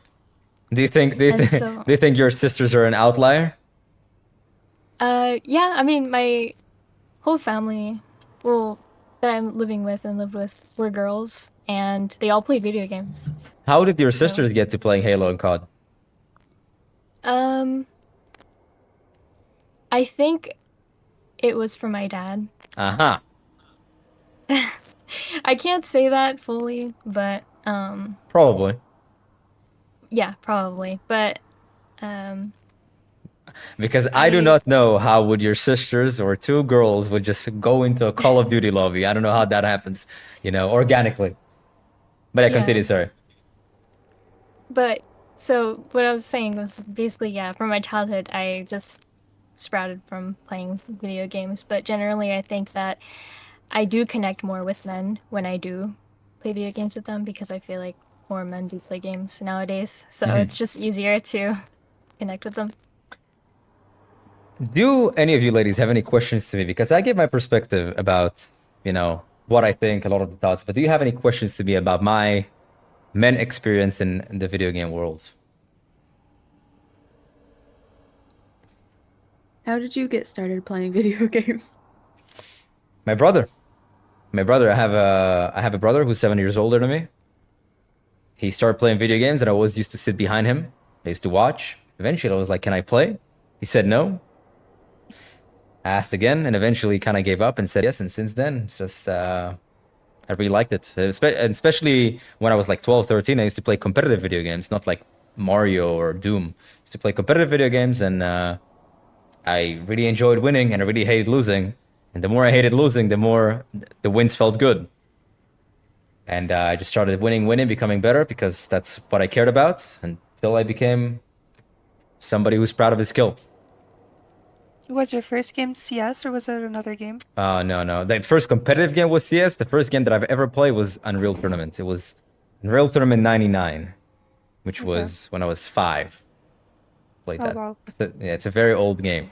Do you think So- do you think your sisters are an outlier? Yeah, I mean my whole family, well, that I'm living with and lived with were girls, and they all play video games. How did your sisters get to playing Halo and COD? I think it was from my dad. Aha. I can't say that fully, but Probably. yeah, probably. But Because I do not know how would your sisters or two girls would just go into a Call of Duty lobby. I don't know how that happens, organically. But I Yeah. continue, sorry. But so what I was saying was basically, yeah, from my childhood, I just sprouted from playing video games. But generally, I think that I do connect more with men when I do play video games with them because I feel like more men do play games nowadays. So it's just easier to connect with them. Do any of you ladies have any questions to me? Because I give my perspective about, what I think, a lot of the thoughts. But do you have any questions to me about my men experience in the video game world? How did you get started playing video games? My brother. I have a brother who's 7 years older than me. He started playing video games, and I always used to sit behind him. I used to watch. Eventually, I was like, "Can I play?" He said no. I asked again, and eventually kind of gave up and said yes. And since then, it's just I really liked it. Especially when I was like 12, 13, I used to play competitive video games, not like Mario or Doom. I used to play competitive video games, and I really enjoyed winning, and I really hated losing. And the more I hated losing, the more the wins felt good. And I just started winning, becoming better because that's what I cared about until I became somebody who's proud of his skill. Was your first game CS or was it another game? No. The first competitive game was CS. The first game that I've ever played was Unreal Tournament. It was Unreal Tournament 99, which Okay. was when I was 5. Played Oh, that. wow. Yeah, it's a very old game.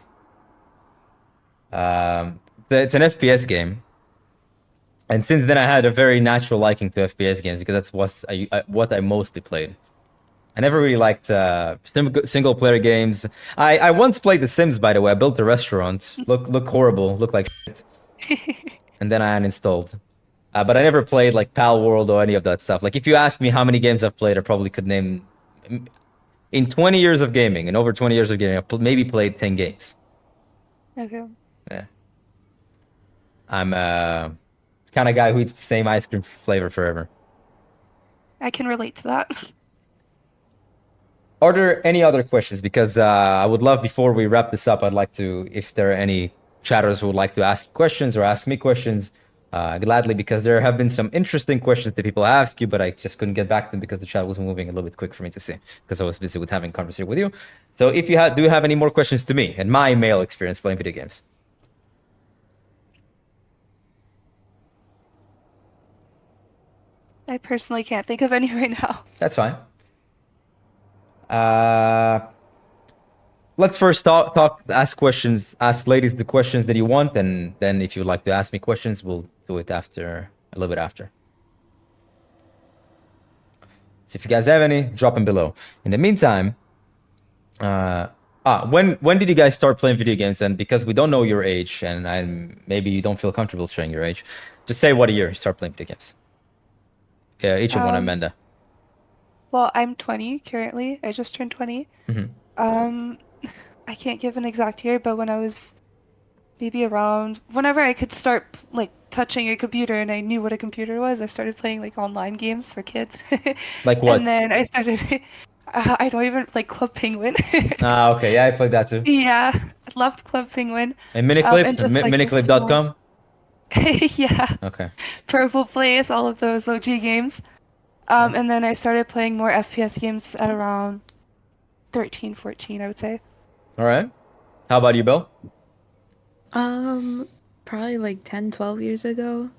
It's an FPS game. And since then, I had a very natural liking to FPS games because that's what I mostly played. I never really liked single player games. I once played The Sims, by the way. I built a restaurant. Look horrible. Look like shit. And then I uninstalled. But I never played like Pal World or any of that stuff. Like if you ask me how many games I've played, I probably could name. In 20 years of gaming, in over 20 years of gaming, maybe played 10 games. Okay. Yeah. I'm kind of guy who eats the same ice cream flavor forever. I can relate to that. Are there any other questions? Because I would love, before we wrap this up, I'd like to, if there are any chatters who would like to ask questions or ask me questions, gladly, because there have been some interesting questions that people ask you, but I just couldn't get back to them because the chat was moving a little bit quick for me to see, because I was busy with having a conversation with you. So if you do have any more questions to me and my male experience playing video games? I personally can't think of any right now. That's fine. Let's first ask questions, ask ladies the questions that you want, and then if you'd like to ask me questions, we'll do it after, a little bit after. So if you guys have any, drop them below. In the meantime, when did you guys start playing video games? And because we don't know your age, and maybe you don't feel comfortable sharing your age, just say what year you start playing video games. Yeah, each of one, Amanda. Well, I'm 20 currently. I just turned 20. I can't give an exact year, but when I was maybe around, whenever I could start like touching a computer and I knew what a computer was, I started playing like online games for kids. Like what? And then I started, I don't even, like Club Penguin. Okay, yeah, I played that too. Yeah, I loved Club Penguin. And Miniclip, and just, like, the miniclip.com? Yeah, Okay. Purple Place, all of those OG games. And then I started playing more FPS games at around 13, 14, I would say. All right. How about you, Belle? Probably like 10, 12 years ago.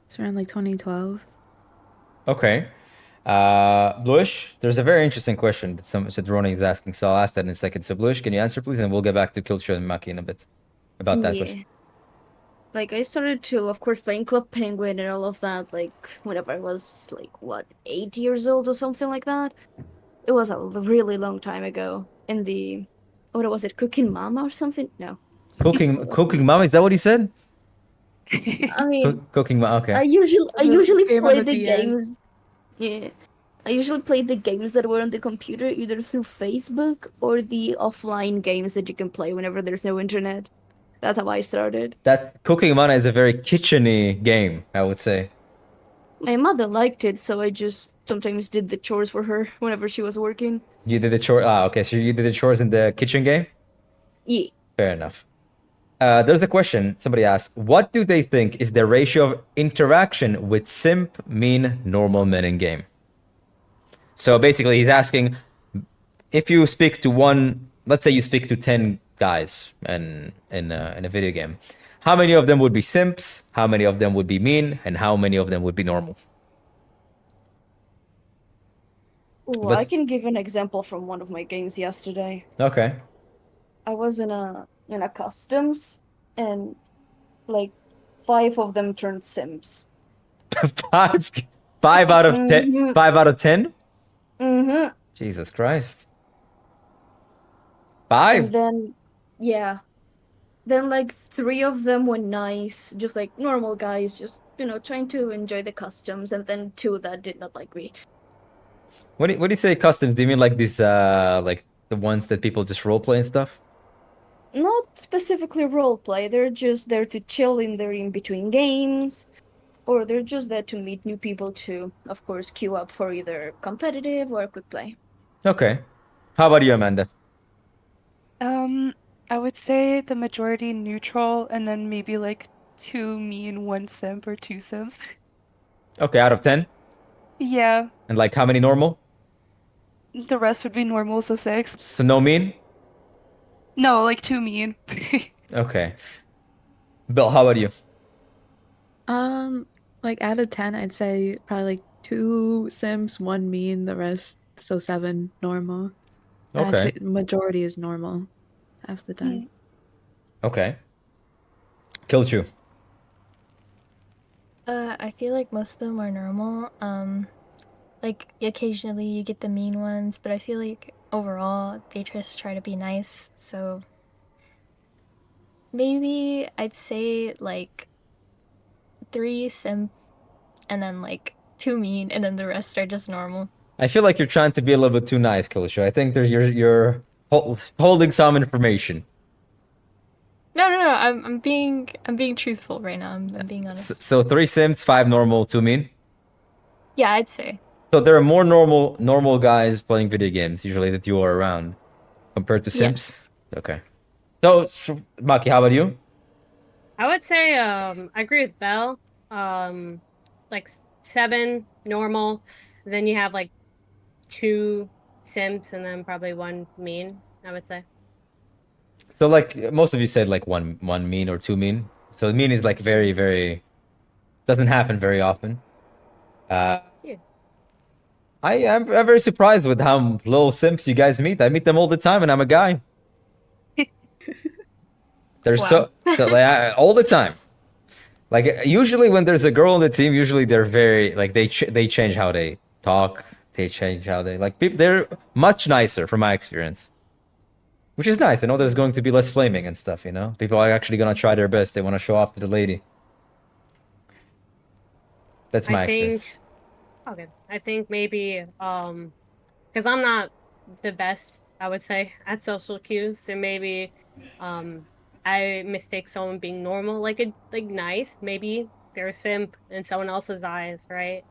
It's around like 2012. Okay. Blueish, there's a very interesting question that Ronan is asking, so I'll ask that in a second. So Blueish, can you answer, please? And we'll get back to Killshot and Maki in a bit about that question. Like, I started to, of course, playing Club Penguin and all of that, like, whenever I was, like, 8 years old or something like that? It was a really long time ago. In the, what was it, Cooking Mama or something? No. Cooking Mama, is that what he said? I mean, Cooking Mama, okay. I usually Game play on the the DN. games. Yeah. I usually played the games that were on the computer either through Facebook or the offline games that you can play whenever there's no internet. That's how I started. That Cooking Mama is a very kitchen-y game, I would say. My mother liked it, so I just sometimes did the chores for her whenever she was working. You did the chores. Okay, so you did the chores in the kitchen game? Yeah. Fair enough. There's a question. Somebody asked, what do they think is the ratio of interaction with simp, mean, normal men in game? So basically, he's asking, if you speak to let's say you speak to 10 guys in a video game, how many of them would be simps, how many of them would be mean, and how many of them would be normal? Ooh, I can give an example from one of my games yesterday. Okay. I was in a customs, and like 5 of them turned simps. five, 5 out of 10. Mhm. 5 out of 10. Mm-hmm. Jesus Christ. 5. And then, yeah. Then, like, 3 of them were nice, just like normal guys, just, trying to enjoy the customs, and then 2 that did not like me. When you say customs, do you mean like these like the ones that people just roleplay and stuff? Not specifically roleplay, they're just there to chill in their in-between games, or they're just there to meet new people to, of course, queue up for either competitive or quick play. Okay. How about you, Amanda? I would say the majority neutral, and then maybe like 2 mean, 1 simp, or 2 simps. Okay, out of 10. Yeah, And like how many normal? the rest would be normal, so 6. So no mean? No, like 2 mean. Okay. Belle, how about you? Like out of 10, I'd say probably like 2 Sims, 1 mean, the rest, so 7 normal. I'd Okay. say majority is normal half the time. Okay. Killchu. I feel like most of them are normal. Like occasionally you get the mean ones, but I feel like overall they just try to be nice. So maybe I'd say like 3 simp, and then like 2 mean, and then the rest are just normal. I feel like you're trying to be a little bit too nice, Killchu. I think you're holding some information. No, no, no. I'm being truthful right now. I'm being honest. So 3 Sims, 5 normal, 2 mean. Yeah, I'd say. So there are more normal guys playing video games usually that you are around compared to Simps. Yes. Okay. So Maki, how about you? I would say I agree with Belle. Like 7 normal, then you have like 2 simps, and then probably 1 mean, I would say. So like most of you said like one mean or 2 mean. So mean is like very doesn't happen very often. Yeah. I'm very surprised with how little simps you guys meet. I meet them all the time, and I'm a guy. They're Wow. so like all the time. Like usually when there's a girl on the team, usually they're very like they change how they talk. They change how they like people. They're much nicer from my experience, which is nice. I know there's going to be less flaming and stuff. People are actually gonna try their best. They want to show off to the lady. That's my experience. Okay. I think maybe because I'm not the best, I would say, at social cues, so maybe I mistake someone being normal like nice. Maybe they're a simp in someone else's eyes, right?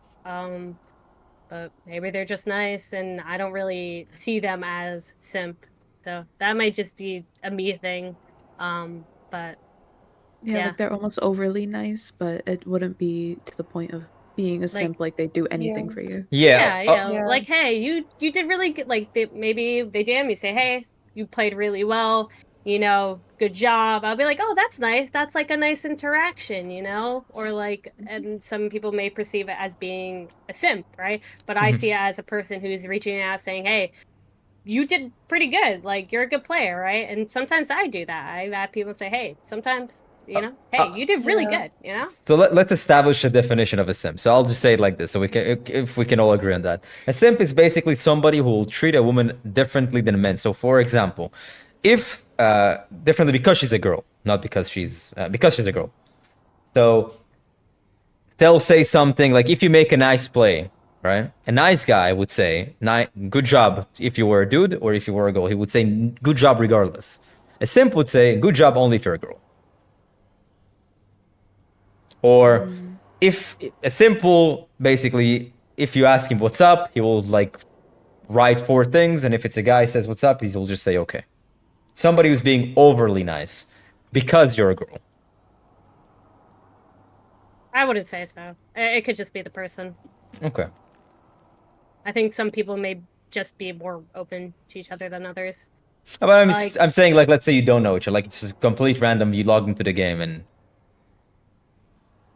But maybe they're just nice, and I don't really see them as simp. So that might just be a me thing. But Yeah, Yeah. like they're almost overly nice, but it wouldn't be to the point of being a simp, like they do anything Yeah. for you. Yeah. yeah, Yeah. like hey, you did really good. Like maybe they DM me, say, hey, you played really well. Good job. I'll be like, oh, that's nice. That's like a nice interaction, or like, and some people may perceive it as being a simp, right? But I see it as a person who's reaching out saying, hey, you did pretty good. Like, you're a good player, right? And sometimes I do that. I've had people say, hey, sometimes, hey, you did really Yeah. good, So let's establish a definition of a simp. So I'll just say it like this, so if we can all agree on that. A simp is basically somebody who will treat a woman differently than men. So, for example, if differently because she's a girl, not because she's a girl. So they'll say something like, if you make a nice play, right? A nice guy would say, "Good job." If you were a dude or if you were a girl, he would say, "Good job," regardless. A simp would say, "Good job," only if you're a girl. Or if a simple, basically, if you ask him what's up, he will like write 4 things, and if it's a guy says what's up, he'll just say okay. Somebody who's being overly nice because you're a girl. I wouldn't say so. It could just be the person. Okay. I think some people may just be more open to each other than others. But I'm saying, like, let's say you don't know each other, like it's just complete random. You logged into the game and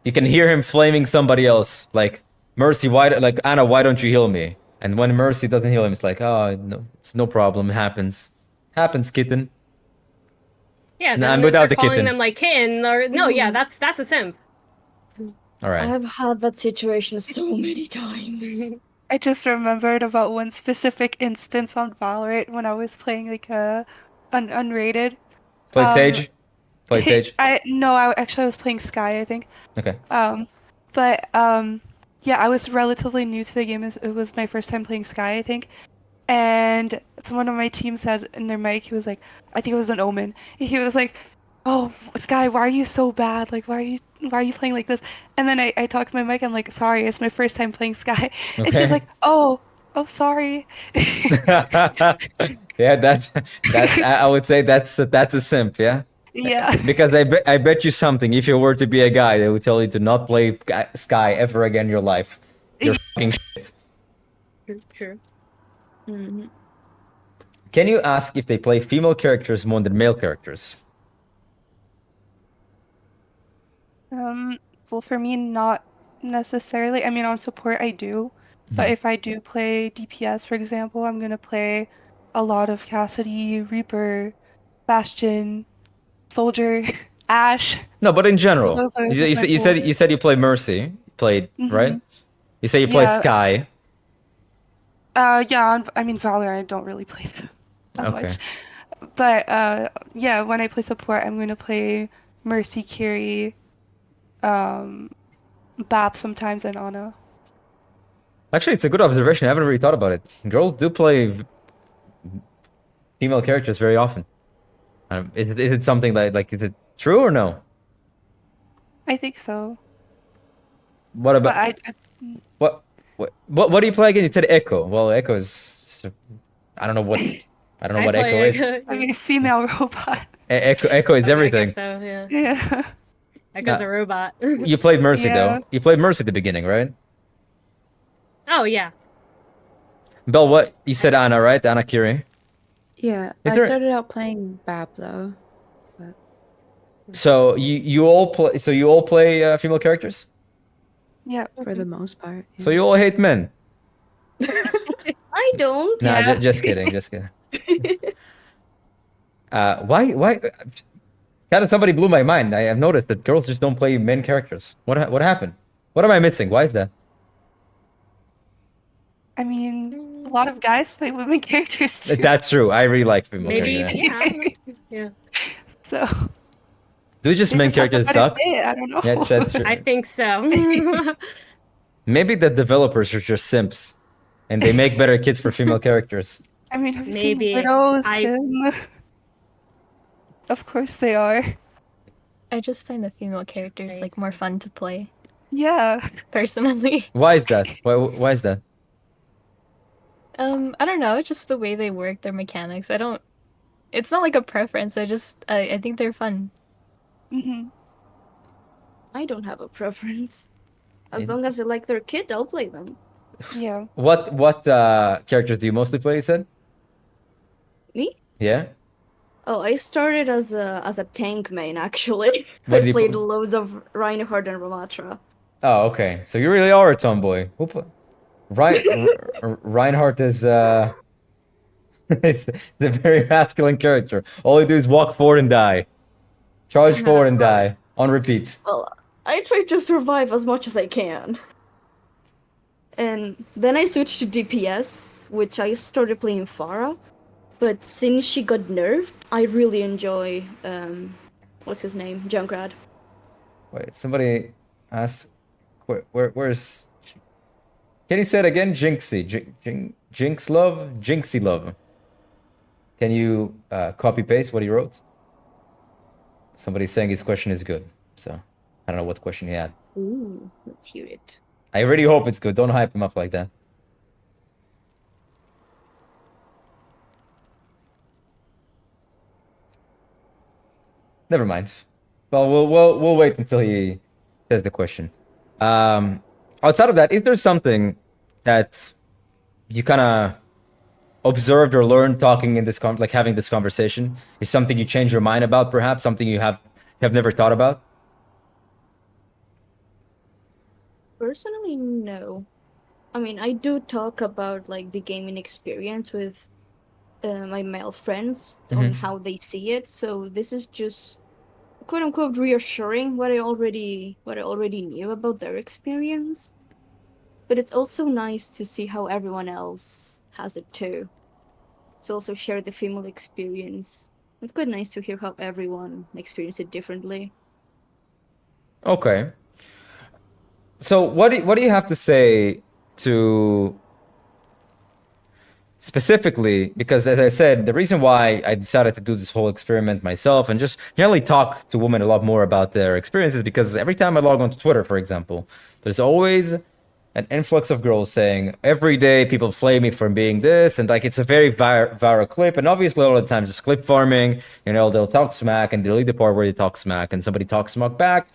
you can hear him flaming somebody else, like Mercy, like Anna, why don't you heal me? And when Mercy doesn't heal him, it's like, oh no, it's no problem. It happens, kitten. Yeah, And then without if the you're calling kitten. them like kitten, or no, yeah, that's a simp. All right. I've had that situation so many times. I just remembered about one specific instance on Valorant when I was playing like unrated. Played Um, Sage. Played Sage. I was playing Sky, I think. Okay. But yeah, I was relatively new to the game. It was my first time playing Sky, I think. And someone on my team said in their mic, he was like, I think it was an Omen. He was like, "Oh, Sky, why are you so bad? Like, why are you playing like this?" And then I talked to my mic. I'm like, "Sorry, it's my first time playing Sky." And he's Okay. like, "Oh, sorry." Yeah, that's that. I would say that's a simp. Yeah. Yeah. Because I bet you something. If you were to be a guy, they would tell you to not play Sky ever again in your life. You're fucking shit. True. Mhm. Can you ask if they play female characters more than male characters? Well, for me, not necessarily. I mean, on support, I do. But if I do play DPS, for example, I'm gonna play a lot of Cassidy, Reaper, Bastion, Soldier, Ash. No, but in So general, those are you, like you, my said- you said you favorites. said you play Mercy. You played right. You say you play Yeah. Sky. Yeah, I mean, Valorant, I don't really play that Okay. much. But yeah, when I play support, I'm gonna play Mercy, Kiri, Bap sometimes, and Ana. Actually, it's a good observation. I haven't really thought about it. Girls do play female characters very often. Is it something like is it true or no? I think so. What But about what do you play again? You said Echo. Well, Echo is I don't know what I Echo is. play I mean, female robot. Echo is Okay, I everything. guess so, yeah. Yeah. Echo's a robot. You played Mercy Yeah. though. You played Mercy at the beginning, right? Oh, yeah. Belle, what you said Anna, right? Anna Curie. Yeah, Is I there- started out playing BAP though. But So you all play female characters? Yeah. for the most part. So yeah. you all hate men? I don't. Nah, Yeah. just kidding, just kidding. Why? Kind of somebody blew my mind. I have noticed that girls just don't play men characters. What happened? What am I missing? Why is that? I mean, a lot of guys play women characters too. That's true. I really like female Maybe, characters. yeah. Yeah. So Do just they men just have a characters better suck? fit, I don't know. Yeah, that's true. I think so. Maybe the developers are just simps, and they make better kits for female characters. I mean, have you Maybe. seen Widow, I- Sim? Of course they are. I just find the female characters like more fun to play, Yeah. personally. Why is that? Why is that? I don't know, just the way they work, their mechanics. It's not like a preference. I think they're fun. Hmm. I don't have a preference. As In- long as I like their kid, I'll play them. Yeah. What characters do you mostly play? You said? Me? Yeah. Oh, I started as a tank main actually. What I did you played pl- loads of Reinhardt and Ramatra. Oh, okay. So you really are a tomboy. Reinhardt is is a very masculine character. All you do is walk forward and die, charge forward and die on repeat. Well, I try to survive as much as I can. And then I switched to DPS, which I started playing Pharah. But since she got nerfed, I really enjoy what's his name? Junkrat. Wait, somebody asked, where's? Can you say it again? Jinxie, Jinx love, Jinxie love. Can you copy paste what he wrote? Somebody's saying his question is good, so I don't know what question he had. Ooh, let's hear it. I really hope it's good. Don't hype him up like that. Never mind. Well, we'll wait until he says the question. Outside of that, is there something that you kind of observed or learned talking in this like having this conversation? Is something you change your mind about, perhaps something you have never thought about? Personally, no. I mean, I do talk about like the gaming experience with my male friends on Mhm. how they see it. So this is just quote unquote reassuring what I already knew about their experience. But it's also nice to see how everyone else has it too. To also share the female experience. It's quite nice to hear how everyone experienced it differently. Okay. So what do you have to say to specifically, because as I said, the reason why I decided to do this whole experiment myself and just generally talk to women a lot more about their experiences, because every time I log onto Twitter, for example, there's always an influx of girls saying every day people flame me for being this, and like it's a very viral clip, and obviously all the time just clip farming. They'll talk smack and delete the part where they talk smack, and somebody talks smack back.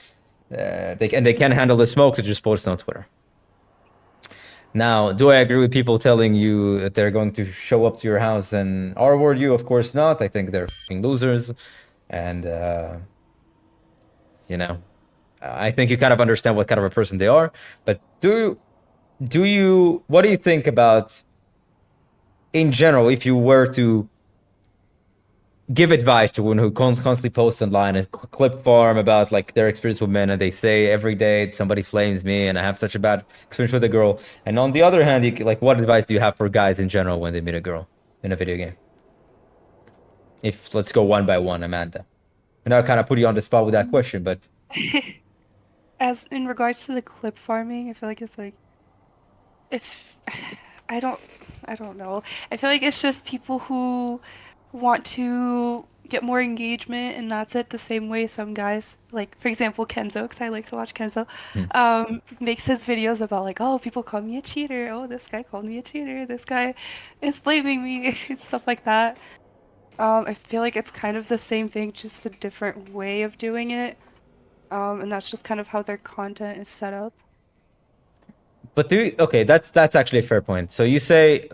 They can't handle the smoke, so just post it on Twitter. Now, do I agree with people telling you that they're going to show up to your house and R-word you? Of course not. I think they're fucking losers. And, I think you kind of understand what kind of a person they are. But what do you think about, in general, if you were to give advice to women who constantly post online and clip farm about like their experience with men, and they say every day somebody flames me and I have such a bad experience with a girl, and on the other hand, what advice do you have for guys in general when they meet a girl in a video game? If let's go one by one, Amanda. And I kind of put you on the spot with that question, but As in regards to the clip farming, I feel like it's I don't know. I feel like it's just people who want to get more engagement, and that's it. The same way some guys, like for example Kenzo, because I like to watch Kenzo, makes his videos about like, oh, people call me a cheater. Oh, this guy called me a cheater. This guy is blaming me, stuff like that. I feel like it's kind of the same thing, just a different way of doing it. And that's just kind of how their content is set up. but okay, that's actually a fair point. So you say,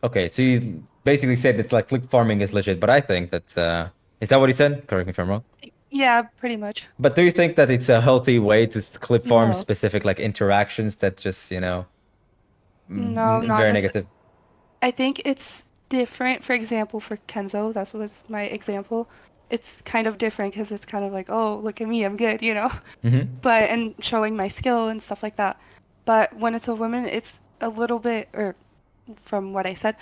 okay, so you basically said that like clip farming is legit, but I think that is that what he said? Correct me if I'm wrong. Yeah, pretty much. But do you think that it's a healthy way to clip farm No. specific like interactions that just No, not very necess- negative? I think it's different. For example, for Kenzo, that was my example. It's kind of different because it's kind of like, oh, look at me, I'm good, But and showing my skill and stuff like that. But when it's a woman, it's a little bit, or from what I said,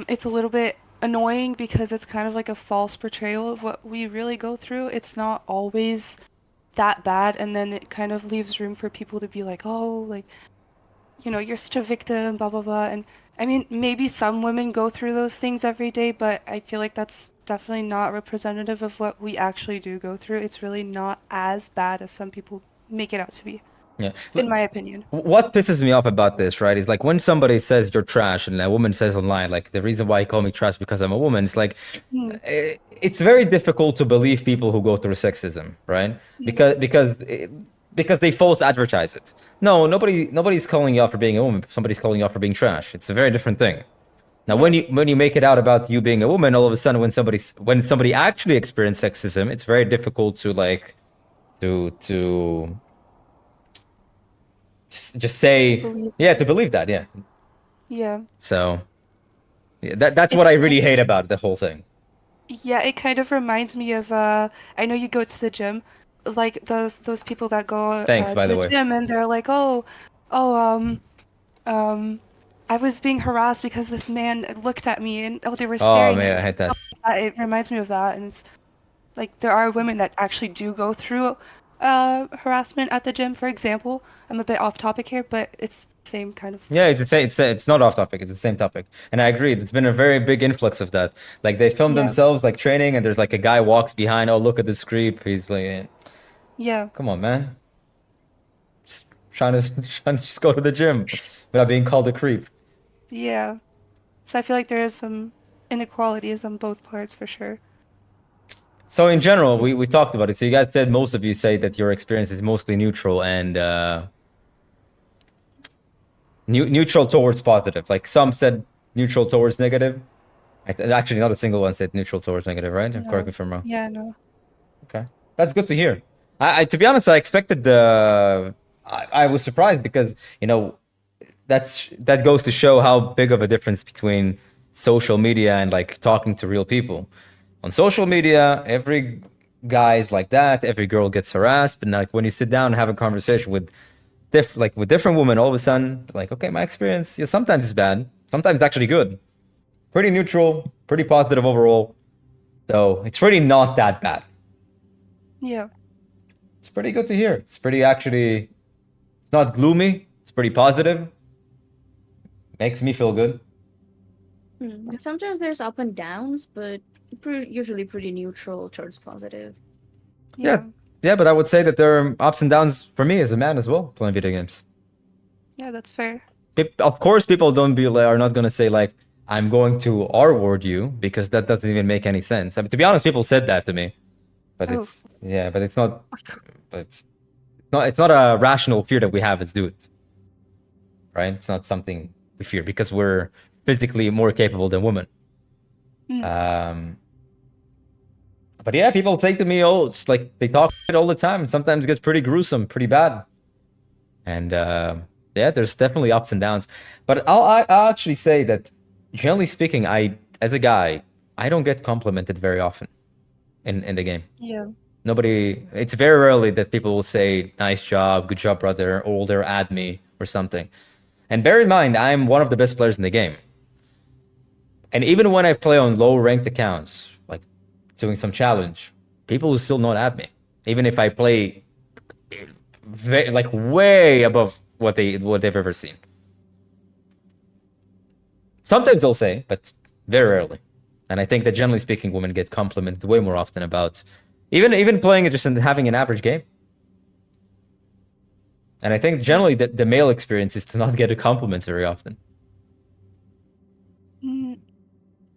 it's a little bit annoying because it's kind of like a false portrayal of what we really go through. It's not always that bad, and then it kind of leaves room for people to be like, oh, like, you're such a victim, blah, blah, blah. And I mean, maybe some women go through those things every day, but I feel like that's definitely not representative of what we actually do go through. It's really not as bad as some people make it out to be, Yeah. in my opinion. What pisses me off about this, right, is like when somebody says you're trash and a woman says online, like the reason why you call me trash because I'm a woman, it's like it's very difficult to believe people who go through sexism, right? Because they false advertise it. No, nobody's calling you out for being a woman. Somebody's calling you out for being trash. It's a very different thing. Now, when you make it out about you being a woman, all of a sudden, when somebody actually experienced sexism, it's very difficult to like to just say to believe that, yeah. Yeah. So that's what I really hate about the whole thing. Yeah, it kind of reminds me of I know you go to the gym, like those people that go Thanks, by to the the way. gym and they're like, I was being harassed because this man looked at me and they were Oh staring man, at I me. hate that. It reminds me of that, and it's like there are women that actually do go through harassment at the gym, for example. I'm a bit off topic here, but it's the same kind of. Yeah, it's not off topic. It's the same topic, and I agree. It's been a very big influx of that. Like they film Yeah. themselves like training, and there's like a guy walks behind. Oh, look at this creep. He's like, Yeah. come on, man. Just trying to just go to the gym without being called a creep. Yeah. So I feel like there is some inequalities on both parts for sure. So in general, we talked about it. So you guys said most of you say that your experience is mostly neutral and neutral towards positive. Like some said neutral towards negative. Actually, not a single one said neutral towards negative, right? Correct me if I'm wrong. Yeah, no. Okay, that's good to hear. I to be honest, I expected the. I was surprised because that goes to show how big of a difference between social media and like talking to real people. On social media, every guys like that. Every girl gets harassed. But like when you sit down and have a conversation with different women, all of a sudden, like, okay, my experience, yeah, sometimes it's bad, sometimes it's actually good. Pretty neutral, pretty positive overall. So it's really not that bad. Yeah. It's pretty good to hear. It's pretty actually, it's not gloomy. It's pretty positive. Makes me feel good. Sometimes there's up and downs, but usually pretty neutral towards positive. Yeah. Yeah, but I would say that there are ups and downs for me as a man as well, playing video games. Yeah, that's fair. Of course, people are not going to say like, I'm going to R-word you, because that doesn't even make any sense. I mean, to be honest, people said that to me. But Oh. it's not, it's not a rational fear that we have as dudes. Right? It's not something we fear because we're physically more capable than women. But yeah, people say to me, oh, it's like they talk shit all the time, and sometimes it gets pretty gruesome, pretty bad. And yeah, there's definitely ups and downs. But I'll actually say that, generally speaking, as a guy, I don't get complimented very often in the game. Yeah. It's very rarely that people will say, nice job, good job, brother, or they'll add me or something. And bear in mind, I'm one of the best players in the game. And even when I play on low ranked accounts, like doing some challenge, people will still not add me. Even if I play like way above what they've ever seen. Sometimes they'll say, but very rarely. And I think that generally speaking, women get complimented way more often about even playing it just and having an average game. And I think generally the male experience is to not get compliments very often.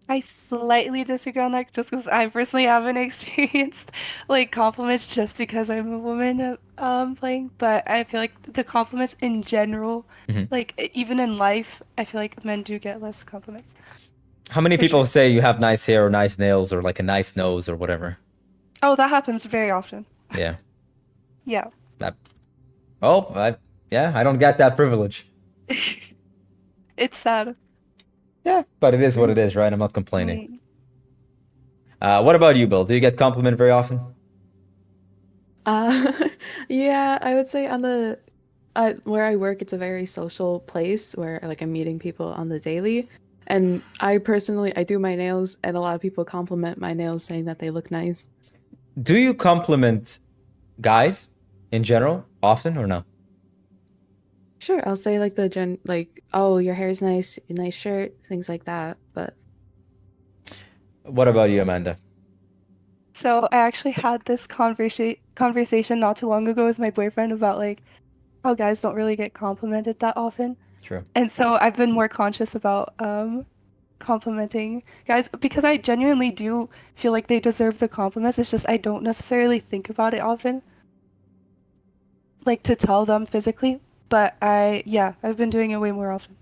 I slightly disagree on that just because I personally haven't experienced like compliments just because I'm a woman playing, but I feel like the compliments in general, like even in life, I feel like men do get less compliments. How many people say you have nice hair or nice nails or like a nice nose or whatever? Oh, that happens very often. Yeah. Yeah. I don't get that privilege. It's sad. Yeah, but it is what it is, right? I'm not complaining. What about you, Bill? Do you get complimented very often? Yeah, I would say on the where I work, it's a very social place where like I'm meeting people on the daily. And I do my nails, and a lot of people compliment my nails, saying that they look nice. Do you compliment guys in general often or no? Sure, I'll say like oh, your hair's nice, nice shirt, things like that. But what about you, Amanda? So I actually had this conversation not too long ago with my boyfriend about like how guys don't really get complimented that often. True. And so I've been more conscious about complimenting guys because I genuinely do feel like they deserve the compliments. It's just I don't necessarily think about it often, like to tell them physically. But I've been doing it way more often.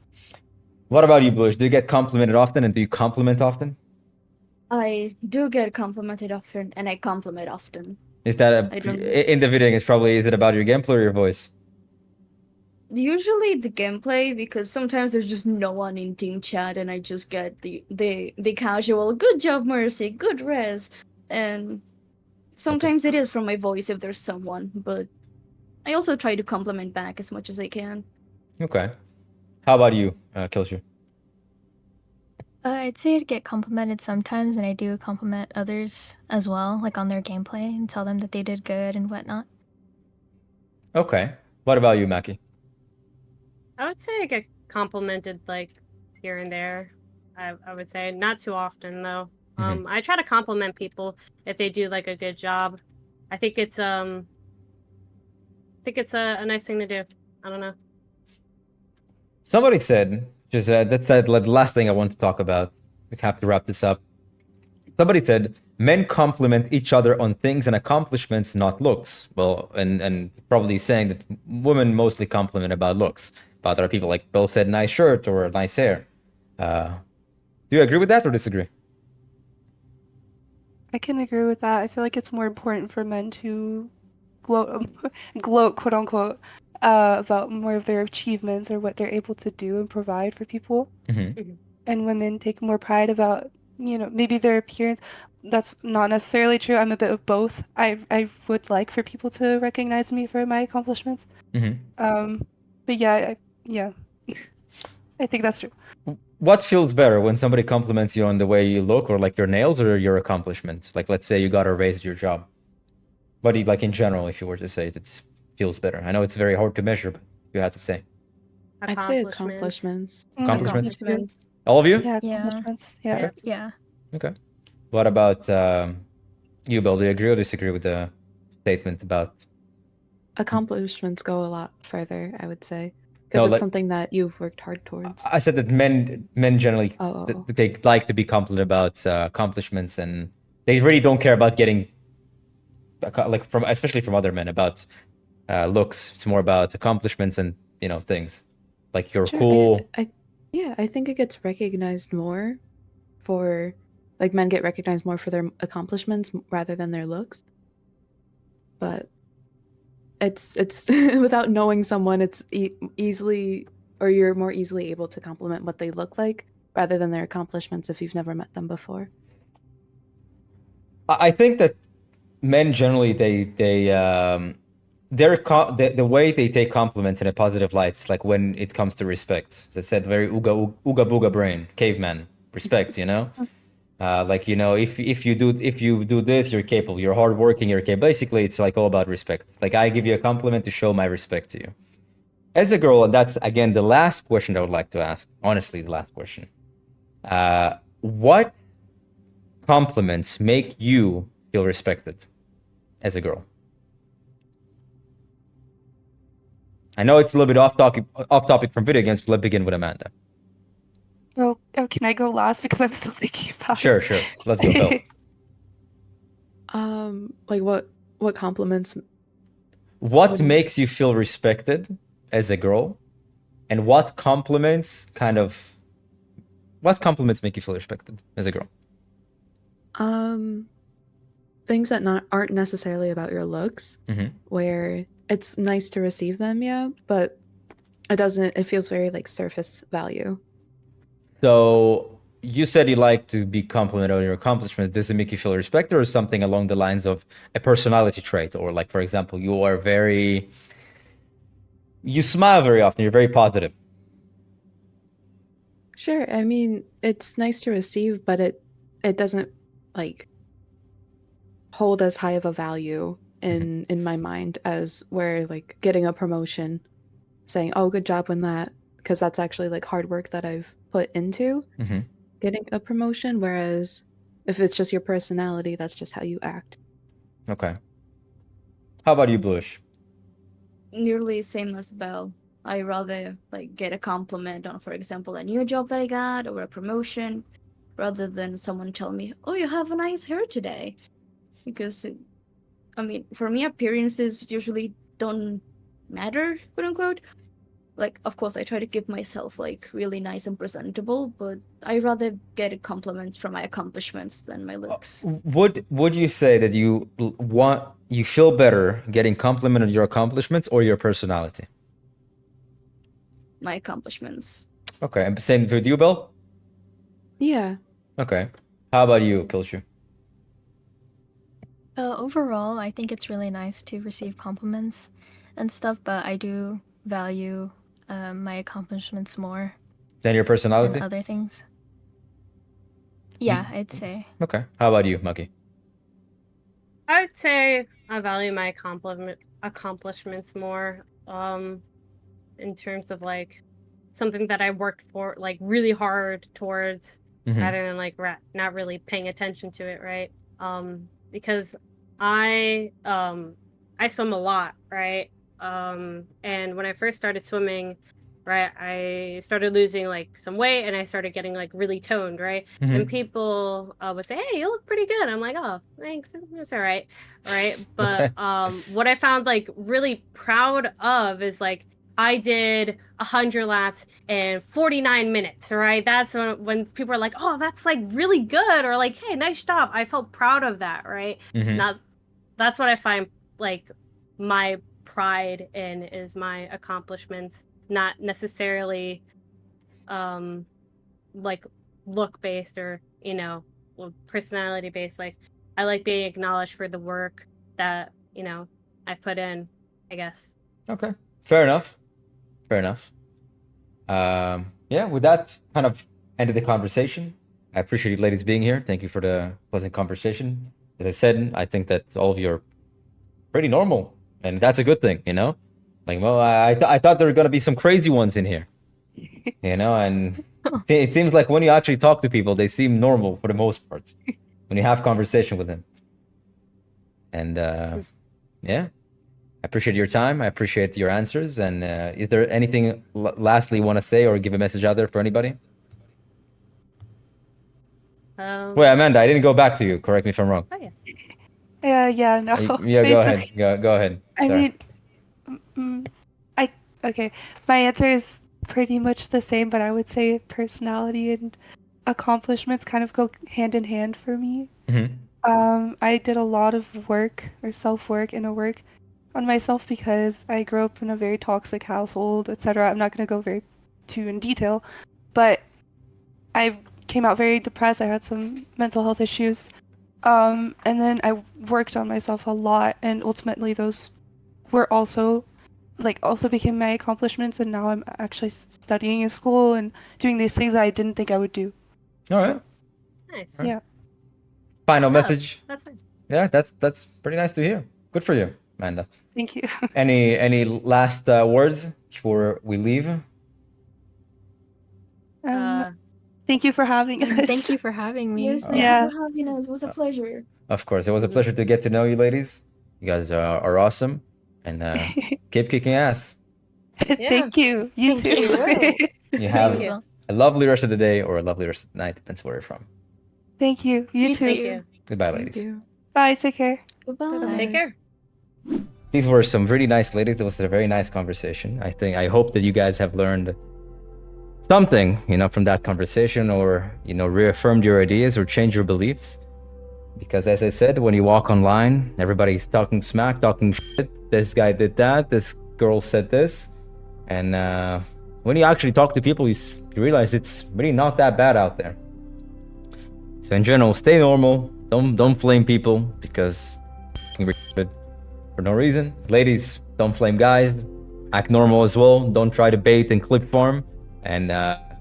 What about you, Blueish? Do you get complimented often, and do you compliment often? I do get complimented often, and I compliment often. Is that in the video games? Is it about your gameplay or your voice? Usually the gameplay, because sometimes there's just no one in team chat, and I just get the casual "good job, Mercy," "good res," and sometimes it is from my voice if there's someone, but I also try to compliment back as much as I can. Okay. How about you, Killshrew? I'd say I'd get complimented sometimes, and I do compliment others as well, like on their gameplay, and tell them that they did good and whatnot. Okay. What about you, Maki? I would say I get complimented like here and there. I would say not too often though. I try to compliment people if they do like a good job. I think it's a nice thing to do. I don't know. Somebody said, that's the last thing I want to talk about. We have to wrap this up. Somebody said, men compliment each other on things and accomplishments, not looks. Well, and probably saying that women mostly compliment about looks. But other people, like Belle said, nice shirt or nice hair. Do you agree with that or disagree? I can agree with that. I feel like it's more important for men to gloat, quote unquote, about more of their achievements or what they're able to do and provide for people. And women take more pride about, maybe their appearance. that's not necessarily true. I'm a bit of both. I would like for people to recognize me for my accomplishments. But yeah, I think that's true. What feels better, when somebody compliments you on the way you look, or like your nails, or your accomplishment? Like, let's say you got a raise at your job. What do you, like, in general, if you were to say it feels better? I know it's very hard to measure, but you had to say. I'd say accomplishments. Accomplishments? All of you? Yeah, Yeah. accomplishments. Yeah. Yeah. Okay. What about you, Belle? Do you agree or disagree with the statement about... Accomplishments go a lot further, I would say, because No, it's like- something that you've worked hard towards. I said that men generally, Oh. they like to be complimented about accomplishments, and they really don't care about getting, like, especially from other men, about looks. It's more about accomplishments and, things. Like, you're Sure, cool. I think it gets recognized more for, like, men get recognized more for their accomplishments rather than their looks. But it's without knowing someone, it's easily, or you're more easily able to compliment what they look like rather than their accomplishments if you've never met them before. I think that men generally, the way they take compliments in a positive light is like when it comes to respect. As I said, very ooga booga brain, caveman respect. Like, if you do this, you're capable. You're hardworking. You're capable. Basically, it's like all about respect. Like, I give you a compliment to show my respect to you. As a girl, and that's again the last question I would like to ask. Honestly, the last question. What compliments make you feel respected as a girl? I know it's a little bit off topic from video games, but let's begin with Amanda. Oh, can I go last because I'm still thinking about Sure. it? Let's go, Belle. Like what compliments? What makes you feel respected as a girl, and what compliments make you feel respected as a girl? Things that aren't necessarily about your looks, where it's nice to receive them, yeah, but it feels very like surface value. So you said you like to be complimented on your accomplishments. Does it make you feel respected, or something along the lines of a personality trait? Or, like, for example, you smile very often, you're very positive. Sure, I mean, it's nice to receive, but it doesn't like hold as high of a value in my mind as where, like, getting a promotion, saying, "Oh, good job on that," because that's actually like hard work that I've put into getting a promotion. Whereas if it's just your personality, that's just how you act. Okay. How about you, Blueish? Nearly same as Belle. I rather like get a compliment on, for example, a new job that I got or a promotion, rather than someone tell me, "Oh, you have a nice hair today," because I mean, for me, appearances usually don't matter, quote unquote. Like, of course, I try to keep myself like really nice and presentable, but I rather get compliments from my accomplishments than my looks. Would you say that you feel better getting complimented on your accomplishments or your personality? My accomplishments. Okay, and same with you, Belle? Yeah. Okay. How about you, Kilshu? Overall, I think it's really nice to receive compliments and stuff, but I do value my accomplishments more Then your personality? than other things. Yeah, I'd say. Okay. How about you, Maki? I'd say I value my accomplishments more. In terms of like something that I worked for, like really hard towards, rather than like not really paying attention to it, right? Because I swim a lot, right? And when I first started swimming, right, I started losing like some weight and I started getting like really toned, right? And people would say, "Hey, you look pretty good." I'm like, "Oh, thanks, it's all right." But what I found like really proud of is like I did 100 laps in 49 minutes, right? That's when people are like, "Oh, that's like really good," or like, "Hey, nice job." I felt proud of that, right? That's what I find like my pride in, is my accomplishments, not necessarily like look based or personality based. Like, I like being acknowledged for the work that, I've put in, I guess. Okay, fair enough. Fair enough. Yeah, with that, kind of ended the conversation. I appreciate you ladies being here. Thank you for the pleasant conversation. As I said, I think that all of you are pretty normal, and that's a good thing, Like, well, I thought there were gonna be some crazy ones in here, and it seems like when you actually talk to people, they seem normal for the most part. When you have conversation with them, and yeah, I appreciate your time. I appreciate your answers. And is there anything lastly you want to say or give a message out there for anybody? Wait, Amanda, I didn't go back to you. Correct me if I'm wrong. Oh, yeah. Yeah, no. Yeah, go It's ahead. okay. Go ahead. I Sorry. mean, okay. My answer is pretty much the same, but I would say personality and accomplishments kind of go hand in hand for me. I did a lot of work or self-work, inner work on myself because I grew up in a very toxic household, etc. I'm not going to go very too in detail, but I came out very depressed. I had some mental health issues. And then I worked on myself a lot, and ultimately those were also became my accomplishments, and now I'm actually studying in school and doing these things that I didn't think I would do. All right. Nice. Yeah. Final What's up? message. That's nice. Yeah, that's pretty nice to hear. Good for you, Amanda. Thank you. Any last words before we leave? Thank you for having us. Thank you for having me. Yes, thank Yeah. you for having us. It was a pleasure. Of course, it was a pleasure to get to know you, ladies. You guys are awesome, and keep kicking ass. Thank you. You Thank too. You have Thank you. a lovely rest of the day or a lovely rest of the night. Depends where you're from. Thank you. You too. Thank you. Goodbye, Thank ladies. you. Bye. Take care. Goodbye. Take care. These were some really nice ladies. It was a very nice conversation. I hope that you guys have learned something, from that conversation, or reaffirmed your ideas or changed your beliefs. Because as I said, when you walk online, everybody's talking smack, talking shit. This guy did that. This girl said this, and when you actually talk to people, you realize it's really not that bad out there. So in general, stay normal. Don't flame people because for no reason. Ladies, don't flame guys. Act normal as well. Don't try to bait and clip farm and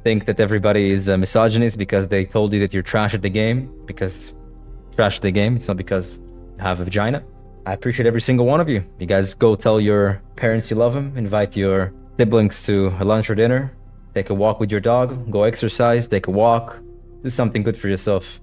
think that everybody is a misogynist because they told you that you're trash at the game. Because trash at the game, it's not because you have a vagina. I appreciate every single one of you. You guys go tell your parents you love them. Invite your siblings to a lunch or dinner. Take a walk with your dog. Go exercise. Take a walk. Do something good for yourself.